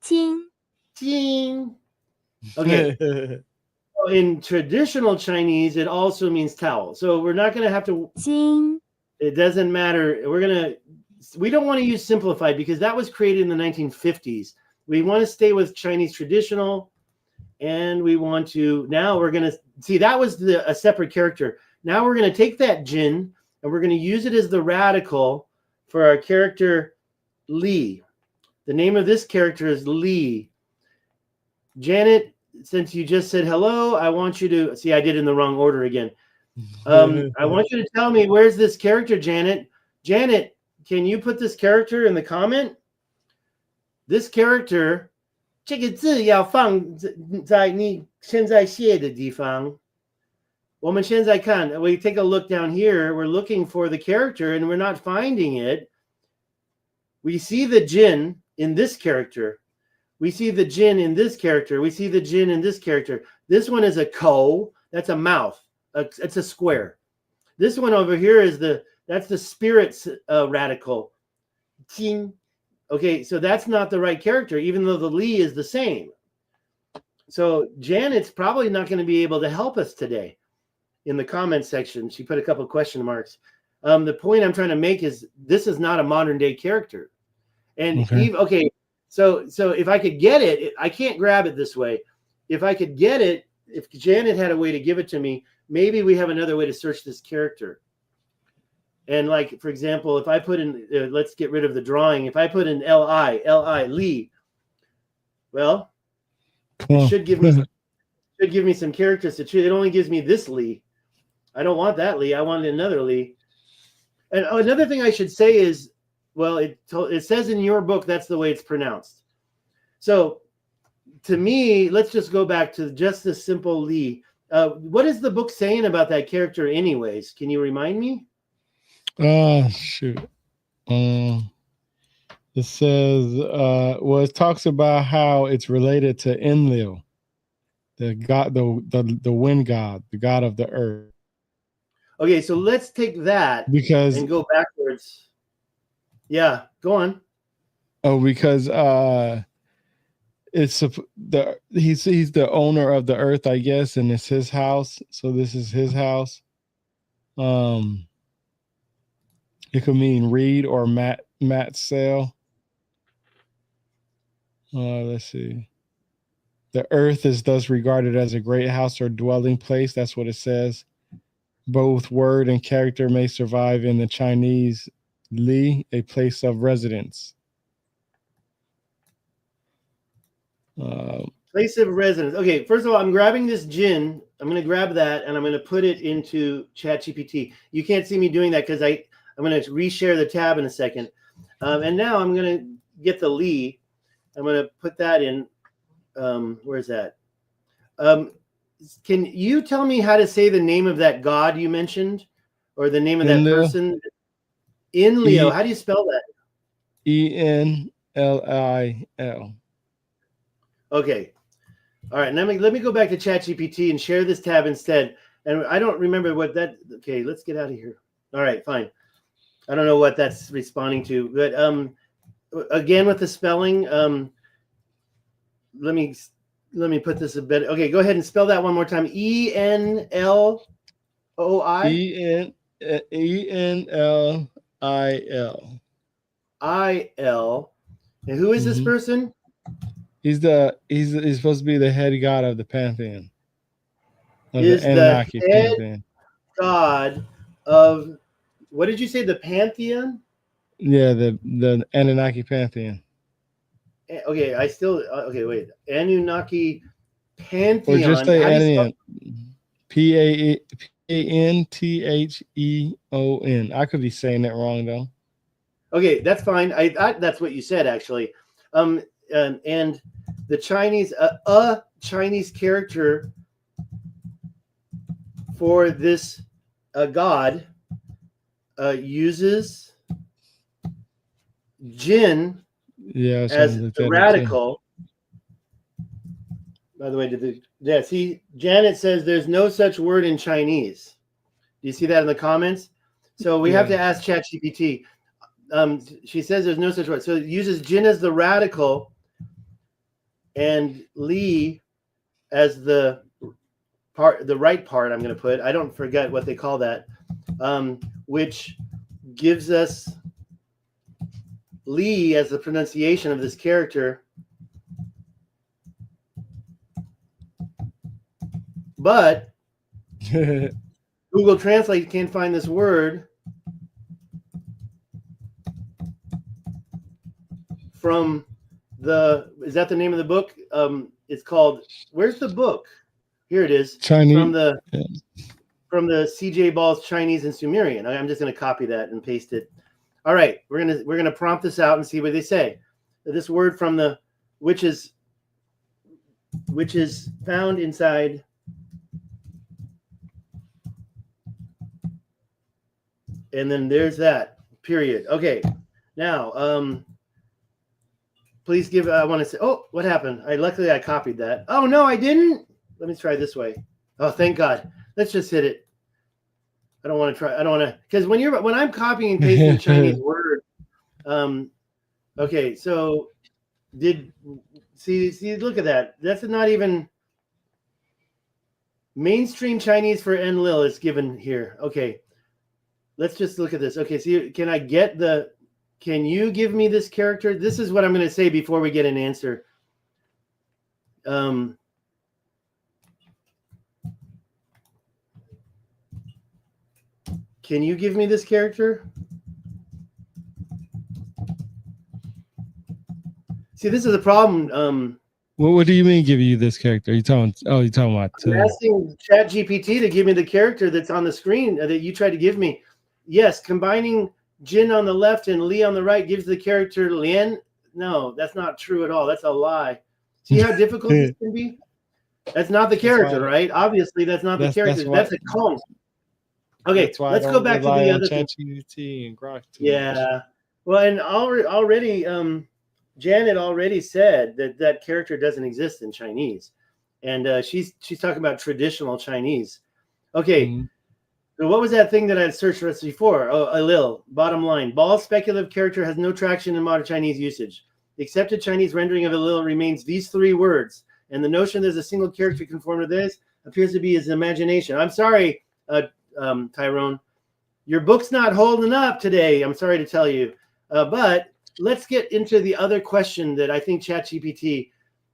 Jin. Jin. Okay. In traditional Chinese, it also means towel. So we're not going to have to. Jin. It doesn't matter. We don't want to use simplified because that was created in the 1950s. We want to stay with Chinese traditional. And we want to, now we're going to see that was a separate character. Now we're going to take that Jin and we're going to use it as the radical for our character Li. The name of this character is Li. Janet, since you just said hello, I want you to see, I did in the wrong order again. I want you to tell me, where's this character, Janet? Janet, can you put this character in the comment? This character, 这个字要放在你现在写的地方。我们现在看, we take a look down here. We're looking for the character and we're not finding it. We see the Jin in this character. We see the Jin in this character. We see the Jin in this character. This one is a ko. That's a mouth. It's a square. This one over here is that's the spirit's radical. Jin. Okay, so that's not the right character, even though the Li is the same. So Janet's probably not going to be able to help us today. In the comment section, she put a couple of question marks. The point I'm trying to make is this is not a modern day character. And so if I could get it, I can't grab it this way. If I could get it, if Janet had a way to give it to me, maybe we have another way to search this character. And like, for example, if I put in, let's get rid of the drawing. If I put in Li, Li, well, it should give me some characters to choose. It only gives me this Li. I don't want that Li. I want another Li. And another thing I should say is, well, it says in your book that's the way it's pronounced. So to me, let's just go back to just the simple Li. What is the book saying about that character anyways? Can you remind me? Shoot. It says, well, it talks about how it's related to Enlil, the god, the wind god, the god of the earth. Okay, so let's take that and go backwards. Yeah, go on. Oh, because he's the owner of the earth, I guess, and it's his house. So this is his house. It could mean reed or mat sail. Let's see. The earth is thus regarded as a great house or dwelling place. That's what it says. Both word and character may survive in the Chinese Li, a place of residence. Place of residence. Okay, first of all, I'm grabbing this Jin. I'm going to grab that and I'm going to put it into ChatGPT. You can't see me doing that because I'm going to reshare the tab in a second. And now I'm going to get the Li. I'm going to put that in. Where's that? Can you tell me how to say the name of that god you mentioned, or the name of that person? Enlil. How do you spell that? Enlil. Okay. All right. Let me go back to ChatGPT and share this tab instead. And I don't remember what that. Okay, let's get out of here. All right, fine. I don't know what that's responding to, but again with the spelling. Let me put this a bit. Okay, go ahead and spell that one more time. Enloi. Enlil. Il. And who is this person? He's supposed to be the head god of the pantheon. Is the Anunnaki head pantheon. god of, what did you say? The pantheon? Yeah, the Anunnaki pantheon, Okay, okay. Wait, Anunnaki or just pantheon. say How do you spell? Antion, Pantheon. I could be saying that wrong though. Okay, that's fine. That's what you said actually. And the Chinese, a Chinese character for this god uses Jin Yeah, I was trying as to look the that up too. radical. By the way, see, Janet says there's no such word in Chinese. Do you see that in the comments? So we have to ask ChatGPT. She says there's no such word. So it uses Jin as the radical and Li as the right part. I'm going to put. I don't forget what they call that, which gives us Li as the pronunciation of this character. But Google Translate can't find this word from is that the name of the book? It's called, where's the book? Here it is. Chinese. From the CJ Ball's Chinese and Sumerian. I'm just going to copy that and paste it. All right, we're gonna prompt this out and see what they say. This word from the which is found inside and then there's that period. Okay, now please give. I want to say. Oh, what happened? Luckily I copied that. Oh no, I didn't. Let me try this way. Oh, thank God. Let's just hit it. I don't want to try. I don't want to, because when I'm copying and pasting Chinese word. Okay, so see look at that. That's not even mainstream Chinese for Enlil is given here. Okay, let's just look at this. Okay, see, can you give me this character? This is what I'm going to say before we get an answer. Can you give me this character? See, this is a problem. What do you mean give you this character? Are you talking? Oh, you're talking about. I'm asking ChatGPT to give me the character that's on the screen that you tried to give me. Yes, combining Jin on the left and Li on the right gives the character Lian. No, that's not true at all. That's a lie. See how difficult this can be? That's not the character, right? Obviously, that's not the character. That's a clone. Okay, let's go back to the other thing. ChatGPT and Grok. Yeah. Well, and already, Janet already said that character doesn't exist in Chinese, and she's talking about traditional Chinese. Okay. Mm-hmm. So what was that thing that I had searched for before? Oh, Alil. Bottom line: Ball's speculative character has no traction in modern Chinese usage. The accepted Chinese rendering of Alil remains these three words, and the notion there's a single character conform to this appears to be his imagination. I'm sorry, Tyrone, your book's not holding up today. I'm sorry to tell you, but let's get into the other question that I think ChatGPT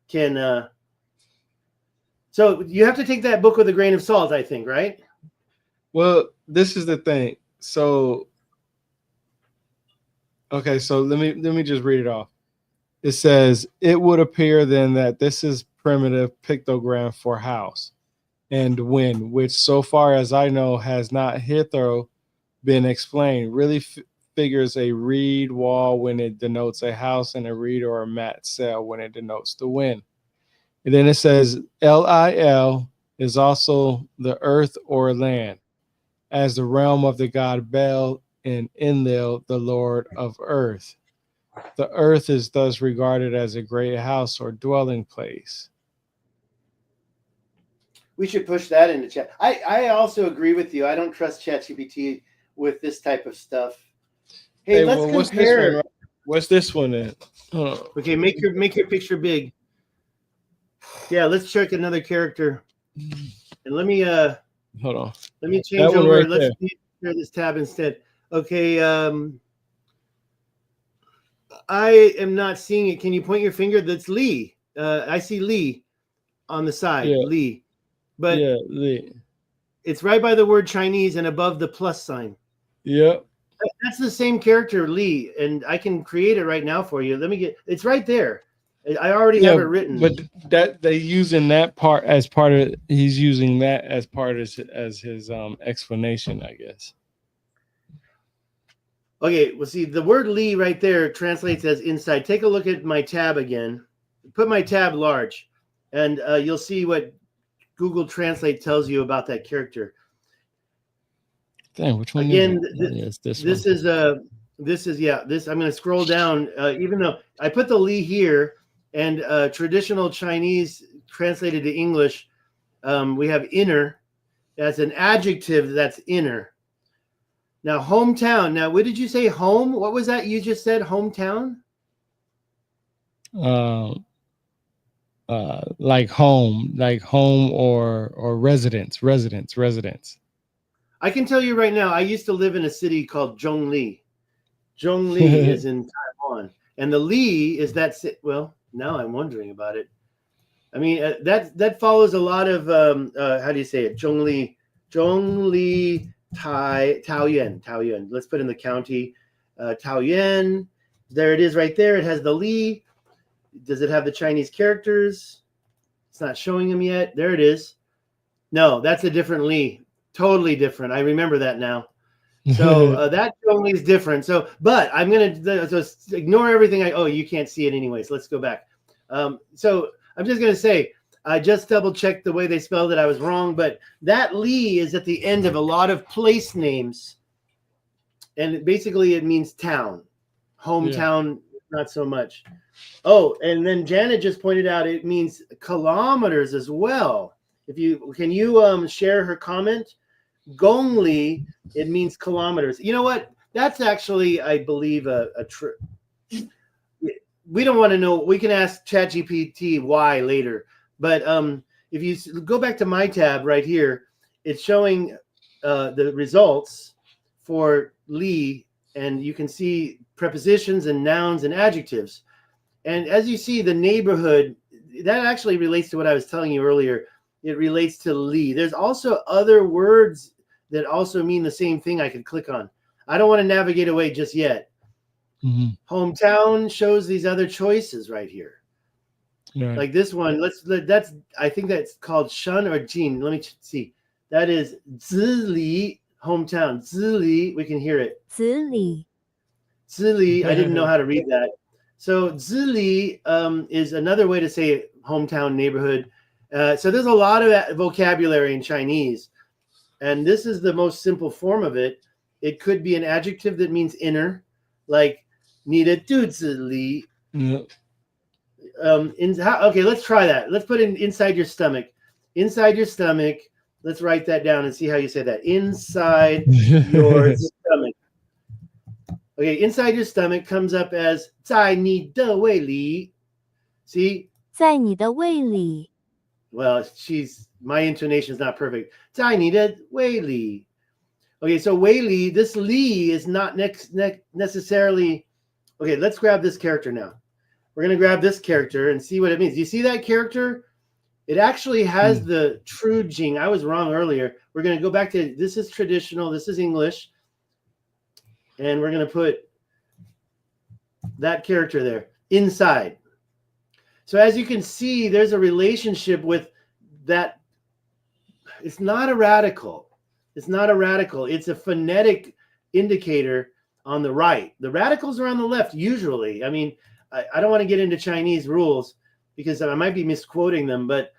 can. So you have to take that book with a grain of salt, I think, right? Well, this is the thing. So, okay, so let me just read it off. It says, it would appear then that this is primitive pictogram for house and wind, which so far as I know has not hitherto been explained. Really figures a reed wall when it denotes a house and a reed or a mat cell when it denotes the wind. And then it says LIL is also the earth or land, as the realm of the god Bel and Enlil, the lord of earth. The earth is thus regarded as a great house or dwelling place. We should push that into chat. I also agree with you. I don't trust ChatGPT with this type of stuff. Hey, let's compare. What's this one then? Okay, make your picture big. Yeah, let's check another character. And let me hold on. Let me change over. Right, let's share this tab instead. Okay, I am not seeing it. Can you point your finger? That's Lee. I see Lee on the side. Yeah. Lee. But yeah, Lee. It's right by the word Chinese and above the plus sign. Yep. That's the same character, Lee, and I can create it right now for you. Let me get. It's right there. I already have it written. But that they using that part as part of. He's using that as part of his explanation, I guess. Okay, well, see, the word Lee right there translates as inside. Take a look at my tab again. Put my tab large, and you'll see what Google Translate tells you about that character. Dang, which one Again, is it? Yes, this is this. I'm going to scroll down. Even though I put the Lee here, and traditional Chinese translated to English, we have inner. That's an adjective. That's inner. Now, hometown. Now, what did you say? Home? What was that you just said? Hometown? Like home or residence. I can tell you right now, I used to live in a city called Zhongli. Zhongli is in Taiwan. And the Li is that, well, now I'm wondering about it. I mean, that follows a lot of, how do you say it? Zhongli, Taoyuan. Let's put in the county. Taoyuan. There it is right there. It has the Li. Does it have the Chinese characters? It's not showing them yet. There it is. No, that's a different Li. Totally different. I remember that now. So that only is different. So, but I'm going to just ignore everything. Oh, you can't see it anyways. Let's go back. So I'm just going to say, I just double checked the way they spelled it. I was wrong, but that Li is at the end of a lot of place names. And basically it means town, hometown, not so much. Oh, and then Janet just pointed out it means kilometers as well. Can you share her comment? Gongli, it means kilometers. You know what? That's actually, I believe, a true. We don't want to know. We can ask ChatGPT why later. But if you go back to my tab right here, it's showing the results for Li, and you can see prepositions and nouns and adjectives. And as you see, the neighborhood, that actually relates to what I was telling you earlier. It relates to Li. There's also other words that also mean the same thing I could click on. I don't want to navigate away just yet. Mm-hmm. Hometown shows these other choices right here. Yeah. Like this one, I think that's called Shun or Jin. Let me see. That is Zili, hometown. Zili, we can hear it. Zili. Zili, I didn't know how to read that. So Zili is another way to say hometown, neighborhood. So there's a lot of vocabulary in Chinese, and this is the most simple form of it. It could be an adjective that means inner, like 你的肚子里. Okay, let's try that. Let's put in inside your stomach. Inside your stomach. Let's write that down and see how you say that. Inside your stomach. Okay, inside your stomach comes up as 在你的胃里. See? 在你的胃里. Well, my intonation is not perfect. 在你的胃里. Okay, so 胃里, this li is not necessarily. Okay, let's grab this character now. We're going to grab this character and see what it means. You see that character? It actually has the true Jing. I was wrong earlier. We're going to go back to, this is traditional. This is English. And we're going to put that character there, inside. So as you can see, there's a relationship with that. It's not a radical. It's not a radical. It's a phonetic indicator on the right. The radicals are on the left, usually. I mean, I don't want to get into Chinese rules because I might be misquoting them, but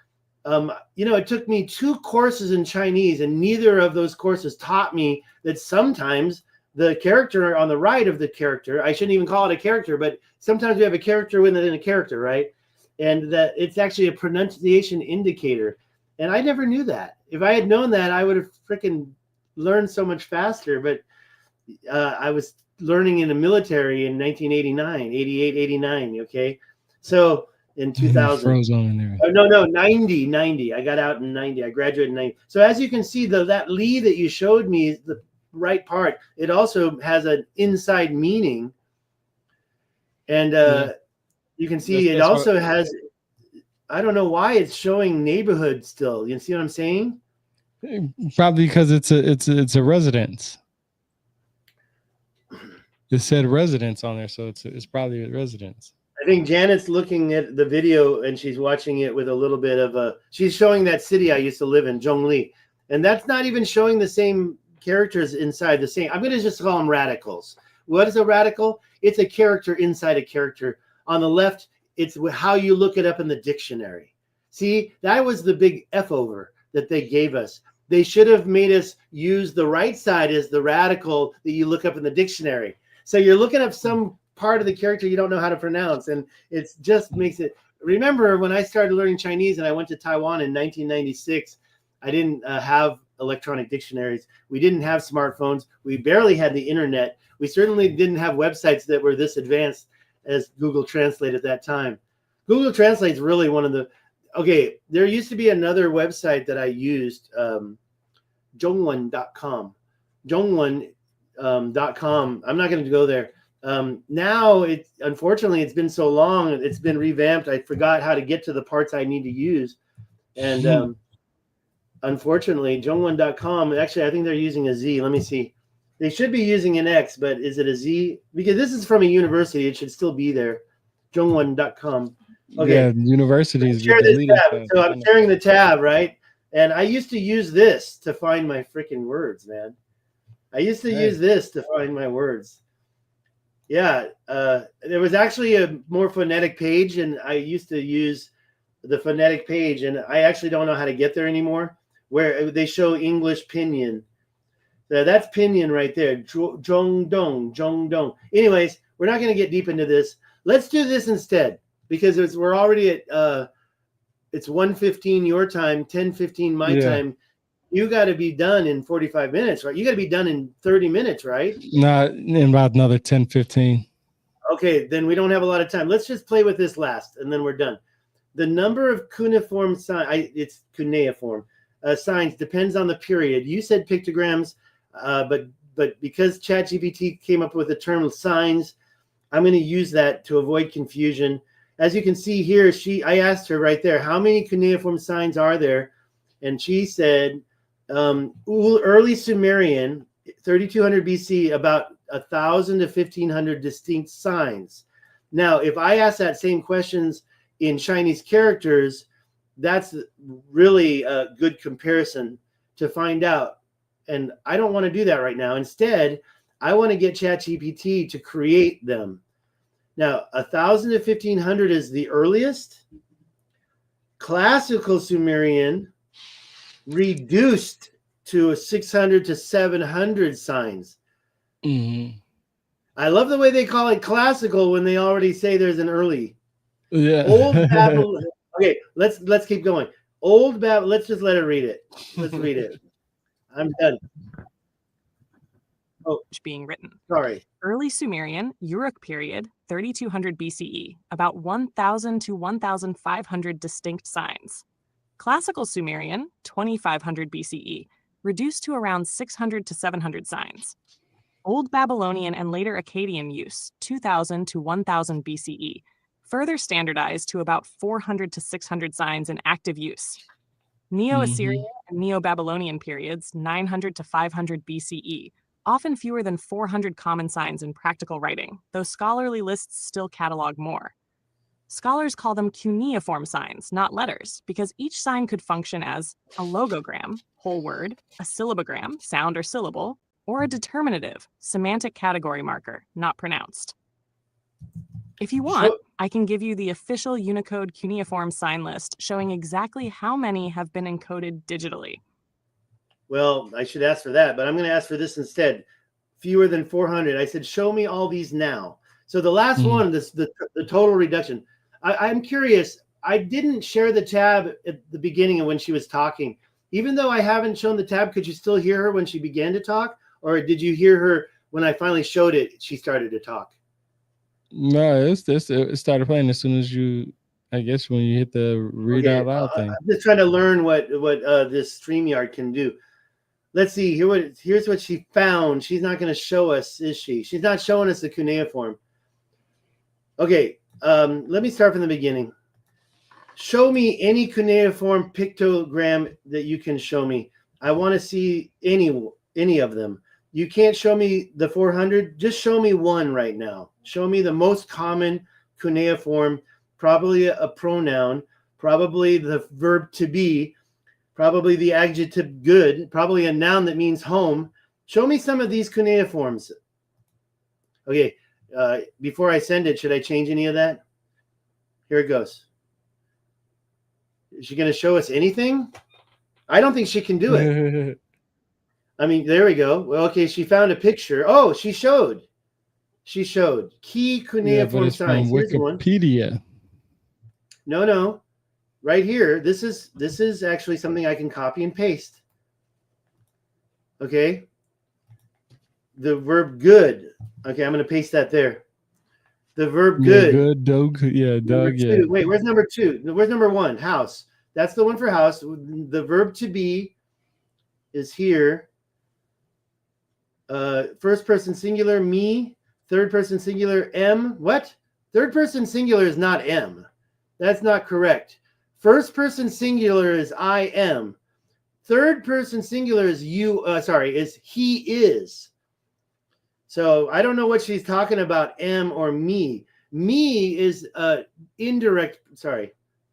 it took me 2 courses in Chinese, and neither of those courses taught me that sometimes the character on the right of the character, I shouldn't even call it a character, but sometimes we have a character within a character, right? And that it's actually a pronunciation indicator. And I never knew that. If I had known that, I would have freaking learned so much faster. But I was learning in the military in 1989, 88, 89. Okay. So in 2000. Froze on in there. Oh, no, 90. I got out in 90. I graduated in 90. So as you can see, that Li that you showed me is the right part. It also has an inside meaning. And you can see it also has, I don't know why it's showing neighborhood still. You see what I'm saying? Probably because it's a residence. It said residence on there, so it's probably a residence. I think Janet's looking at the video and she's watching it with a little bit of a. She's showing that city I used to live in, Zhongli, and that's not even showing the same characters inside the same. I'm going to just call them radicals. What is a radical? It's a character inside a character. On the left, it's how you look it up in the dictionary. See, that was the big F over that they gave us. They should have made us use the right side as the radical that you look up in the dictionary. So you're looking up some part of the character you don't know how to pronounce, and it just makes it. Remember when I started learning Chinese and I went to Taiwan in 1996, I didn't have electronic dictionaries. We didn't have smartphones. We barely had the internet. We certainly didn't have websites that were this advanced as Google Translate at that time. Google Translate is really one of the. Okay, there used to be another website that I used, Zhongwen.com. Zhongwen.com. I'm not going to go there. Now, unfortunately, it's been so long. It's been revamped. I forgot how to get to the parts I need to use. And unfortunately, Zhongwen.com, actually, I think they're using a Z. Let me see. They should be using an X, but is it a Z? Because this is from a university. It should still be there. Zhongwen.com. Okay. Yeah, universities. Share this tab. So I'm sharing the tab, right? And I used to use this to find my freaking words, man. I used to use this to find my words. Yeah, there was actually a more phonetic page, and I used to use the phonetic page, and I actually don't know how to get there anymore, where they show English pinyin. So that's pinyin right there. Zhongdong. Anyways, we're not going to get deep into this. Let's do this instead, because we're already at it's 1:15 your time, 10:15 my time. You got to be done in 45 minutes, right? You got to be done in 30 minutes, right? Not in about another 10, 15. Okay, then we don't have a lot of time. Let's just play with this last, and then we're done. The number of cuneiform signs, it's cuneiform signs, depends on the period. You said pictograms, but because ChatGPT came up with the term signs, I'm going to use that to avoid confusion. As you can see here, I asked her right there, how many cuneiform signs are there? And she said, early Sumerian, 3200 BC, about 1,000 to 1,500 distinct signs. Now, if I ask that same questions in Chinese characters, that's really a good comparison to find out. And I don't want to do that right now. Instead, I want to get ChatGPT to create them. Now, 1,000 to 1,500 is the earliest. Classical Sumerian reduced to 600 to 700 signs. Mm-hmm. I love the way they call it classical when they already say there's an early. Yeah. Old Babylon. Okay, let's keep going. Old Babylon. Let's just let it read it. Let's read it. I'm done. Oh, being written. Sorry. Early Sumerian, Uruk period, 3200 BCE, about 1,000 to 1,500 distinct signs. Classical Sumerian, 2500 BCE, reduced to around 600 to 700 signs. Old Babylonian and later Akkadian use, 2000 to 1000 BCE, further standardized to about 400 to 600 signs in active use. Neo-Assyrian and Neo-Babylonian periods, 900 to 500 BCE, often fewer than 400 common signs in practical writing, though scholarly lists still catalog more. Scholars call them cuneiform signs, not letters, because each sign could function as a logogram, whole word, a syllabogram, sound or syllable, or a determinative, semantic category marker, not pronounced. If you want, I can give you the official Unicode cuneiform sign list showing exactly how many have been encoded digitally. Well, I should ask for that, but I'm going to ask for this instead. Fewer than 400. I said, show me all these now. So the last one, the total reduction. I'm curious. I didn't share the tab at the beginning of when she was talking. Even though I haven't shown the tab, could you still hear her when she began to talk? Or did you hear her when I finally showed it, she started to talk? No, it started playing as soon as I guess when you hit the read out loud thing. I'm just trying to learn what this StreamYard can do. Let's see. Here's what she found. She's not going to show us, is she? She's not showing us the cuneiform. Okay, let me start from the beginning. Show me any cuneiform pictogram that you can show me. I want to see any of them. You can't show me the 400. Just show me one right now. Show me the most common cuneiform, probably a pronoun, probably the verb to be, probably the adjective good, probably a noun that means home. Show me some of these cuneiforms. Okay, before I send it, should I change any of that? Here it goes. Is she going to show us anything? I don't think she can do it. I mean, there we go. Well, okay, she found a picture. Oh, she showed. She showed key cuneiform signs. From Here's one. Wikipedia. No. Right here. This is actually something I can copy and paste. Okay. The verb good. Okay, I'm going to paste that there. The verb good. Yeah, good, Doug. Yeah, Doug. Yeah. Wait, where's number 2? Where's number 1? House. That's the one for house. The verb to be is here. First person singular, me. Third person singular, M. What? Third person singular is not M. That's not correct. First person singular is I am. Third person singular is you. Is he is. So I don't know what she's talking about, M or me. Me is indirect. Sorry,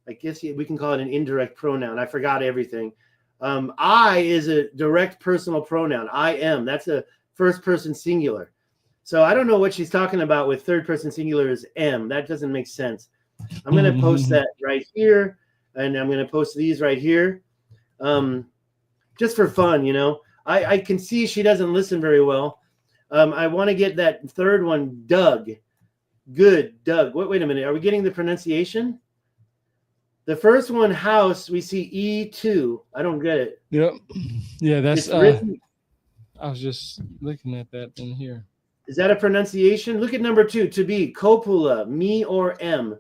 I guess we can call it an indirect pronoun. I forgot everything. I is a direct personal pronoun. I am. That's a first person singular. So I don't know what she's talking about with third person singular is M. That doesn't make sense. I'm going to post that right here, and I'm going to post these right here, just for fun. You know, I can see she doesn't listen very well. I want to get that third one, Doug. Good, Doug. Wait a minute. Are we getting the pronunciation? The first one, house, we see E2. I don't get it. Yep. Yeah, that's written. I was just looking at that in here. Is that a pronunciation? Look at number 2, to be, copula, me or M.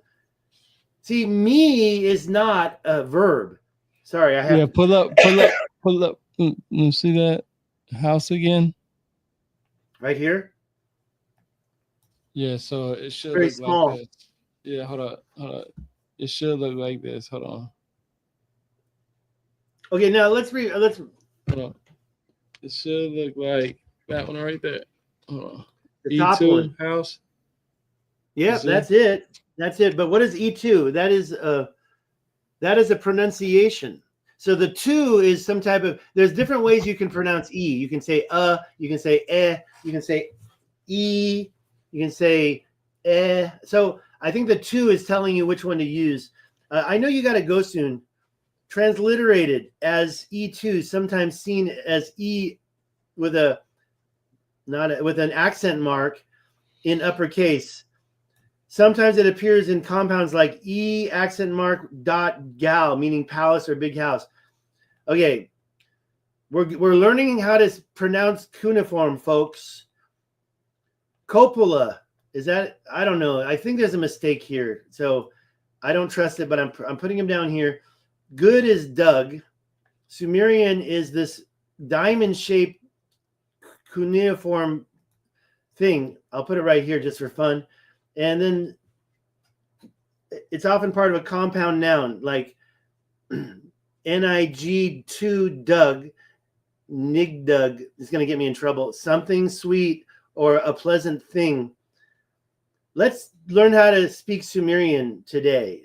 See, me is not a verb. Sorry, I have. Yeah, pull up. You see that house again? Right here? Yeah, so it should very look small. like this. Yeah, hold on. It should look like this. Hold on. Okay, now let's Hold on. It should look like that one right there. Hold on. the top E2 one. house. Yeah, Is it? that's it. That's it. But what is E2? That is a pronunciation. So the 2 is some type of. There's different ways you can pronounce E. You can say you can say you can say E, you can say So I think the 2 is telling you which one to use. I know you got to go soon. Transliterated as E2, sometimes seen as E with with an accent mark in uppercase. Sometimes it appears in compounds like E accent mark dot gal, meaning palace or big house. Okay, we're learning how to pronounce cuneiform, folks. Copula, is that? I don't know. I think there's a mistake here, so I don't trust it. But I'm putting him down here. Good is Doug. Sumerian is this diamond-shaped cuneiform thing. I'll put it right here just for fun. And then it's often part of a compound noun like NIG2 Doug, Nigdug is going to get me in trouble. Something sweet or a pleasant thing. Let's learn how to speak Sumerian today.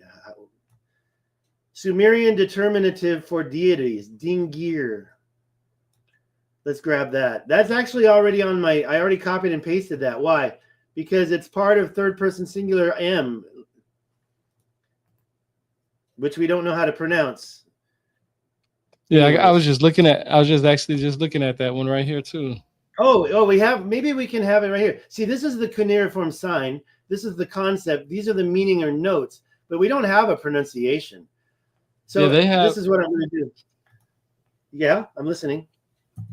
Sumerian determinative for deities, Dingir. Let's grab that. That's actually already on I already copied and pasted that. Why? Because it's part of third person singular M, which we don't know how to pronounce. Yeah, I was just looking at. I was just looking at that one right here too. Oh, we have. Maybe we can have it right here. See, this is the cuneiform sign. This is the concept. These are the meaning or notes, but we don't have a pronunciation. So yeah, this is what I'm going to do. Yeah, I'm listening.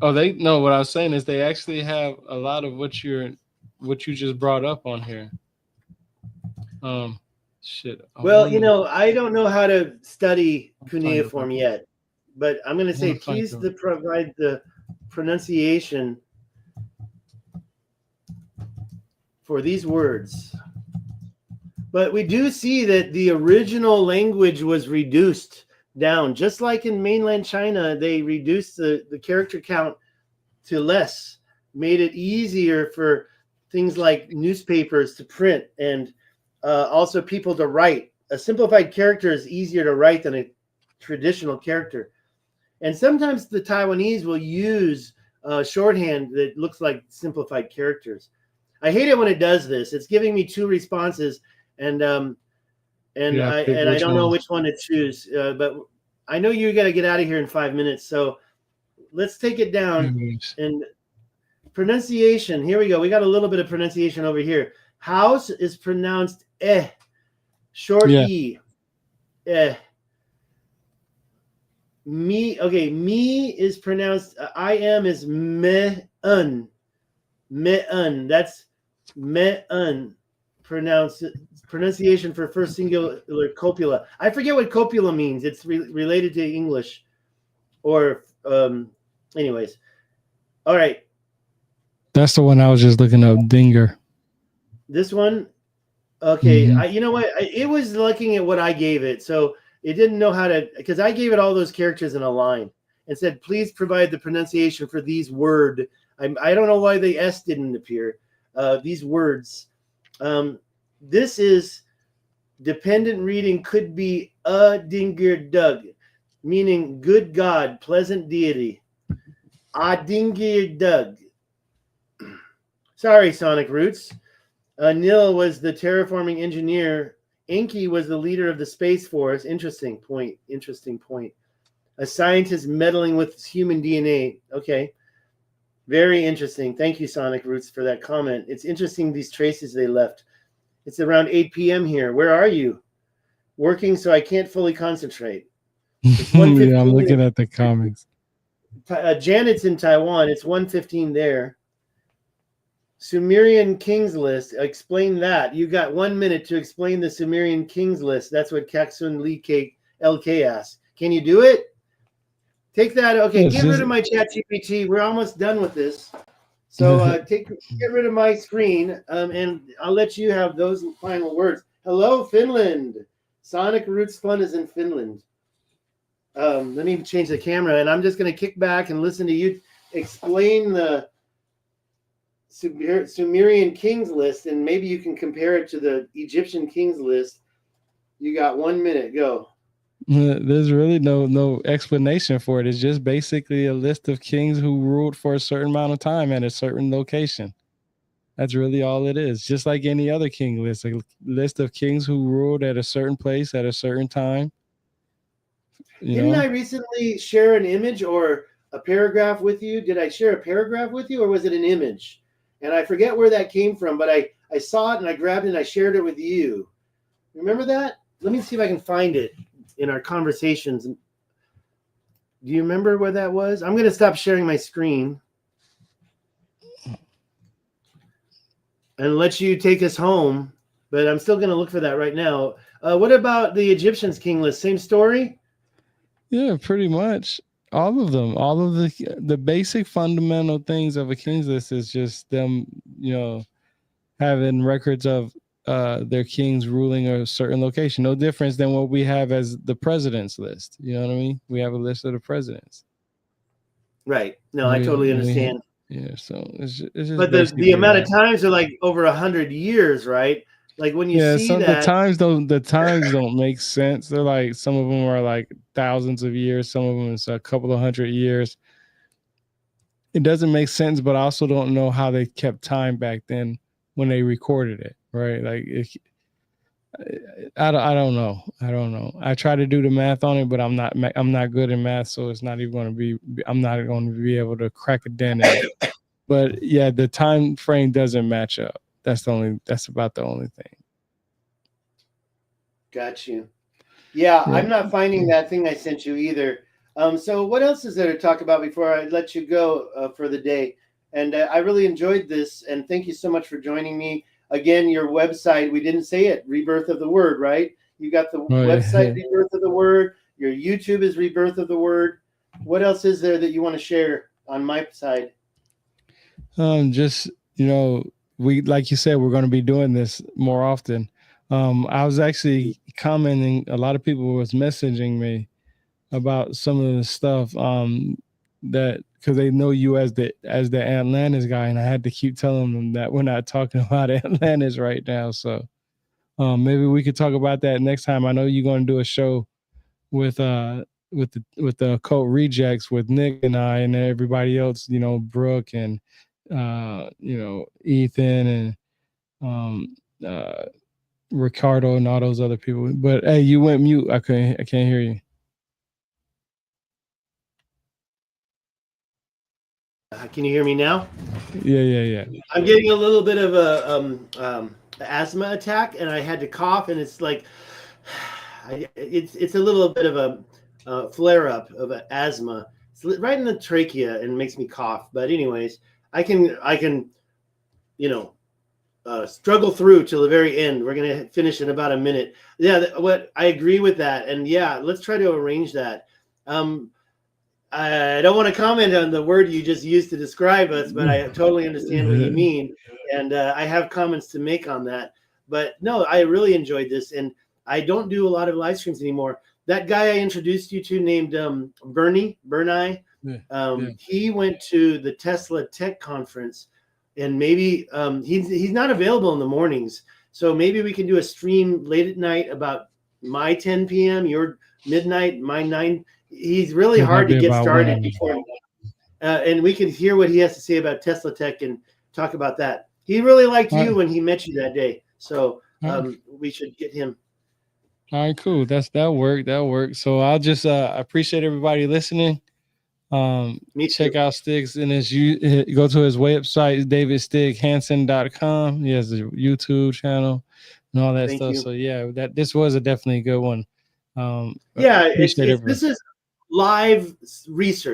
Oh, what I was saying is they actually have a lot of what you just brought up on here. Shit. Well, I don't know how to study cuneiform yet, but I'm going to say please provide the pronunciation for these words. But we do see that the original language was reduced down, just like in mainland China, they reduced the character count to less. made it easier for things like newspapers to print and also people to write. A simplified character is easier to write than a traditional character. And sometimes the Taiwanese will use shorthand that looks like simplified characters. I hate it when it does this. It's giving me 2 responses, and I don't know which one to choose. But I know you got to get out of here in 5 minutes, so let's take it down. And pronunciation. Here we go. We got a little bit of pronunciation over here. House is pronounced eh, short e, eh. Me is pronounced I am is me-un. Me-un. That's me-un. Pronunciation for first singular copula. I forget what copula means. It's related to English. Or anyways. All right. That's the one I was just looking up, Dinger. This one? Okay. You know what? It was looking at what I gave it. So it didn't know how to, because I gave it all those characters in a line and said, please provide the pronunciation for these word. I don't know why the S didn't appear. These words. This is dependent reading could be a dinger dug, meaning good God, pleasant deity. A dinger dug. Sorry, Sonic Roots. Nil was the terraforming engineer. Enki was the leader of the Space Force. Interesting point. A scientist meddling with human DNA. Okay. Very interesting. Thank you, Sonic Roots, for that comment. It's interesting, these traces they left. It's around 8 p.m. here. Where are you? Working, so I can't fully concentrate. It's Yeah, I'm looking at the comments. Janet's in Taiwan. It's 1:15 there. Sumerian Kings List. Explain that. You got 1 minute to explain the Sumerian Kings List. That's what Kaksun Lee LK asked. Can you do it? Take that. Okay, get rid of my chat GPT. We're almost done with this. So get rid of my screen, and I'll let you have those final words. Hello, Finland. Sonic Roots Fun is in Finland. Let me change the camera, and I'm just going to kick back and listen to you explain the Sumerian Kings List, and maybe you can compare it to the Egyptian Kings List. You got 1 minute. Go. There's really no explanation for it. It's just basically a list of kings who ruled for a certain amount of time at a certain location. That's really all it is. Just like any other king list, a list of kings who ruled at a certain place at a certain time. Didn't I recently share an image or a paragraph with you? Did I share a paragraph with you, or was it an image? And I forget where that came from, but I saw it and I grabbed it and I shared it with you. Remember that? Let me see if I can find it in our conversations. Do you remember where that was? I'm going to stop sharing my screen and let you take us home, but I'm still going to look for that right now. What about the Egyptians King List? Same story? Yeah, pretty much. All of them. All of the basic fundamental things of a king's list is just them, having records of their kings ruling a certain location. No difference than what we have as the president's list. You know what I mean? We have a list of the presidents. Right. No, I totally understand. So it's just but the amount of times are like over 100 years, right? Like when you see that the times don't make sense. They're like, some of them are like thousands of years, some of them is a couple of 100 years. It doesn't make sense, but I also don't know how they kept time back then when they recorded it, right? Like I don't know. I try to do the math on it, but I'm not good in math, so it's not even going to be. I'm not going to be able to crack a dent in it. But yeah, the time frame doesn't match up. That's about the only thing. Got you. Yeah, I'm not finding that thing I sent you either. So what else is there to talk about before I let you go for the day? And I really enjoyed this, and thank you so much for joining me. Again, your website, we didn't say it, Rebirth of the Word, right? You got the website, yeah. Rebirth of the Word. Your YouTube is Rebirth of the Word. What else is there that you want to share on my side? Just, we, like you said, we're going to be doing this more often. I was actually commenting, a lot of people was messaging me about some of the stuff. that because they know you as the Atlantis guy, and I had to keep telling them that we're not talking about Atlantis right now. So maybe we could talk about that next time. I know you're going to do a show with the Occult Rejects with Nick and I and everybody else, you know, Brooke and you know, Ethan and Ricardo and all those other people. But hey, you went mute. I can't hear you. Can you hear me now? Yeah. I'm getting a little bit of a asthma attack, and I had to cough, and it's like it's a little bit of a flare up of asthma. It's right in the trachea and makes me cough. But anyways, I can you know struggle through till the very end. We're gonna finish in about a minute. Yeah, what I agree with that, and yeah, let's try to arrange that. I don't want to comment on the word you just used to describe us, but I totally understand what you mean, and I have comments to make on that. But no, I really enjoyed this, and I don't do a lot of live streams anymore. That guy I introduced you to named Bernie, he went to the Tesla Tech Conference, and maybe he's not available in the mornings, so maybe we can do a stream late at night about my 10 p.m., your midnight, my 9. He's really hard to get started before, and we can hear what he has to say about Tesla Tech and talk about that. He really liked you when he met you that day, so we should get him. All right, cool. That worked. So I'll just appreciate everybody listening. Check out Stig's and go to his website, davidstighansen.com. He has a YouTube channel and all that stuff. So yeah, this was definitely a good one. This is live research.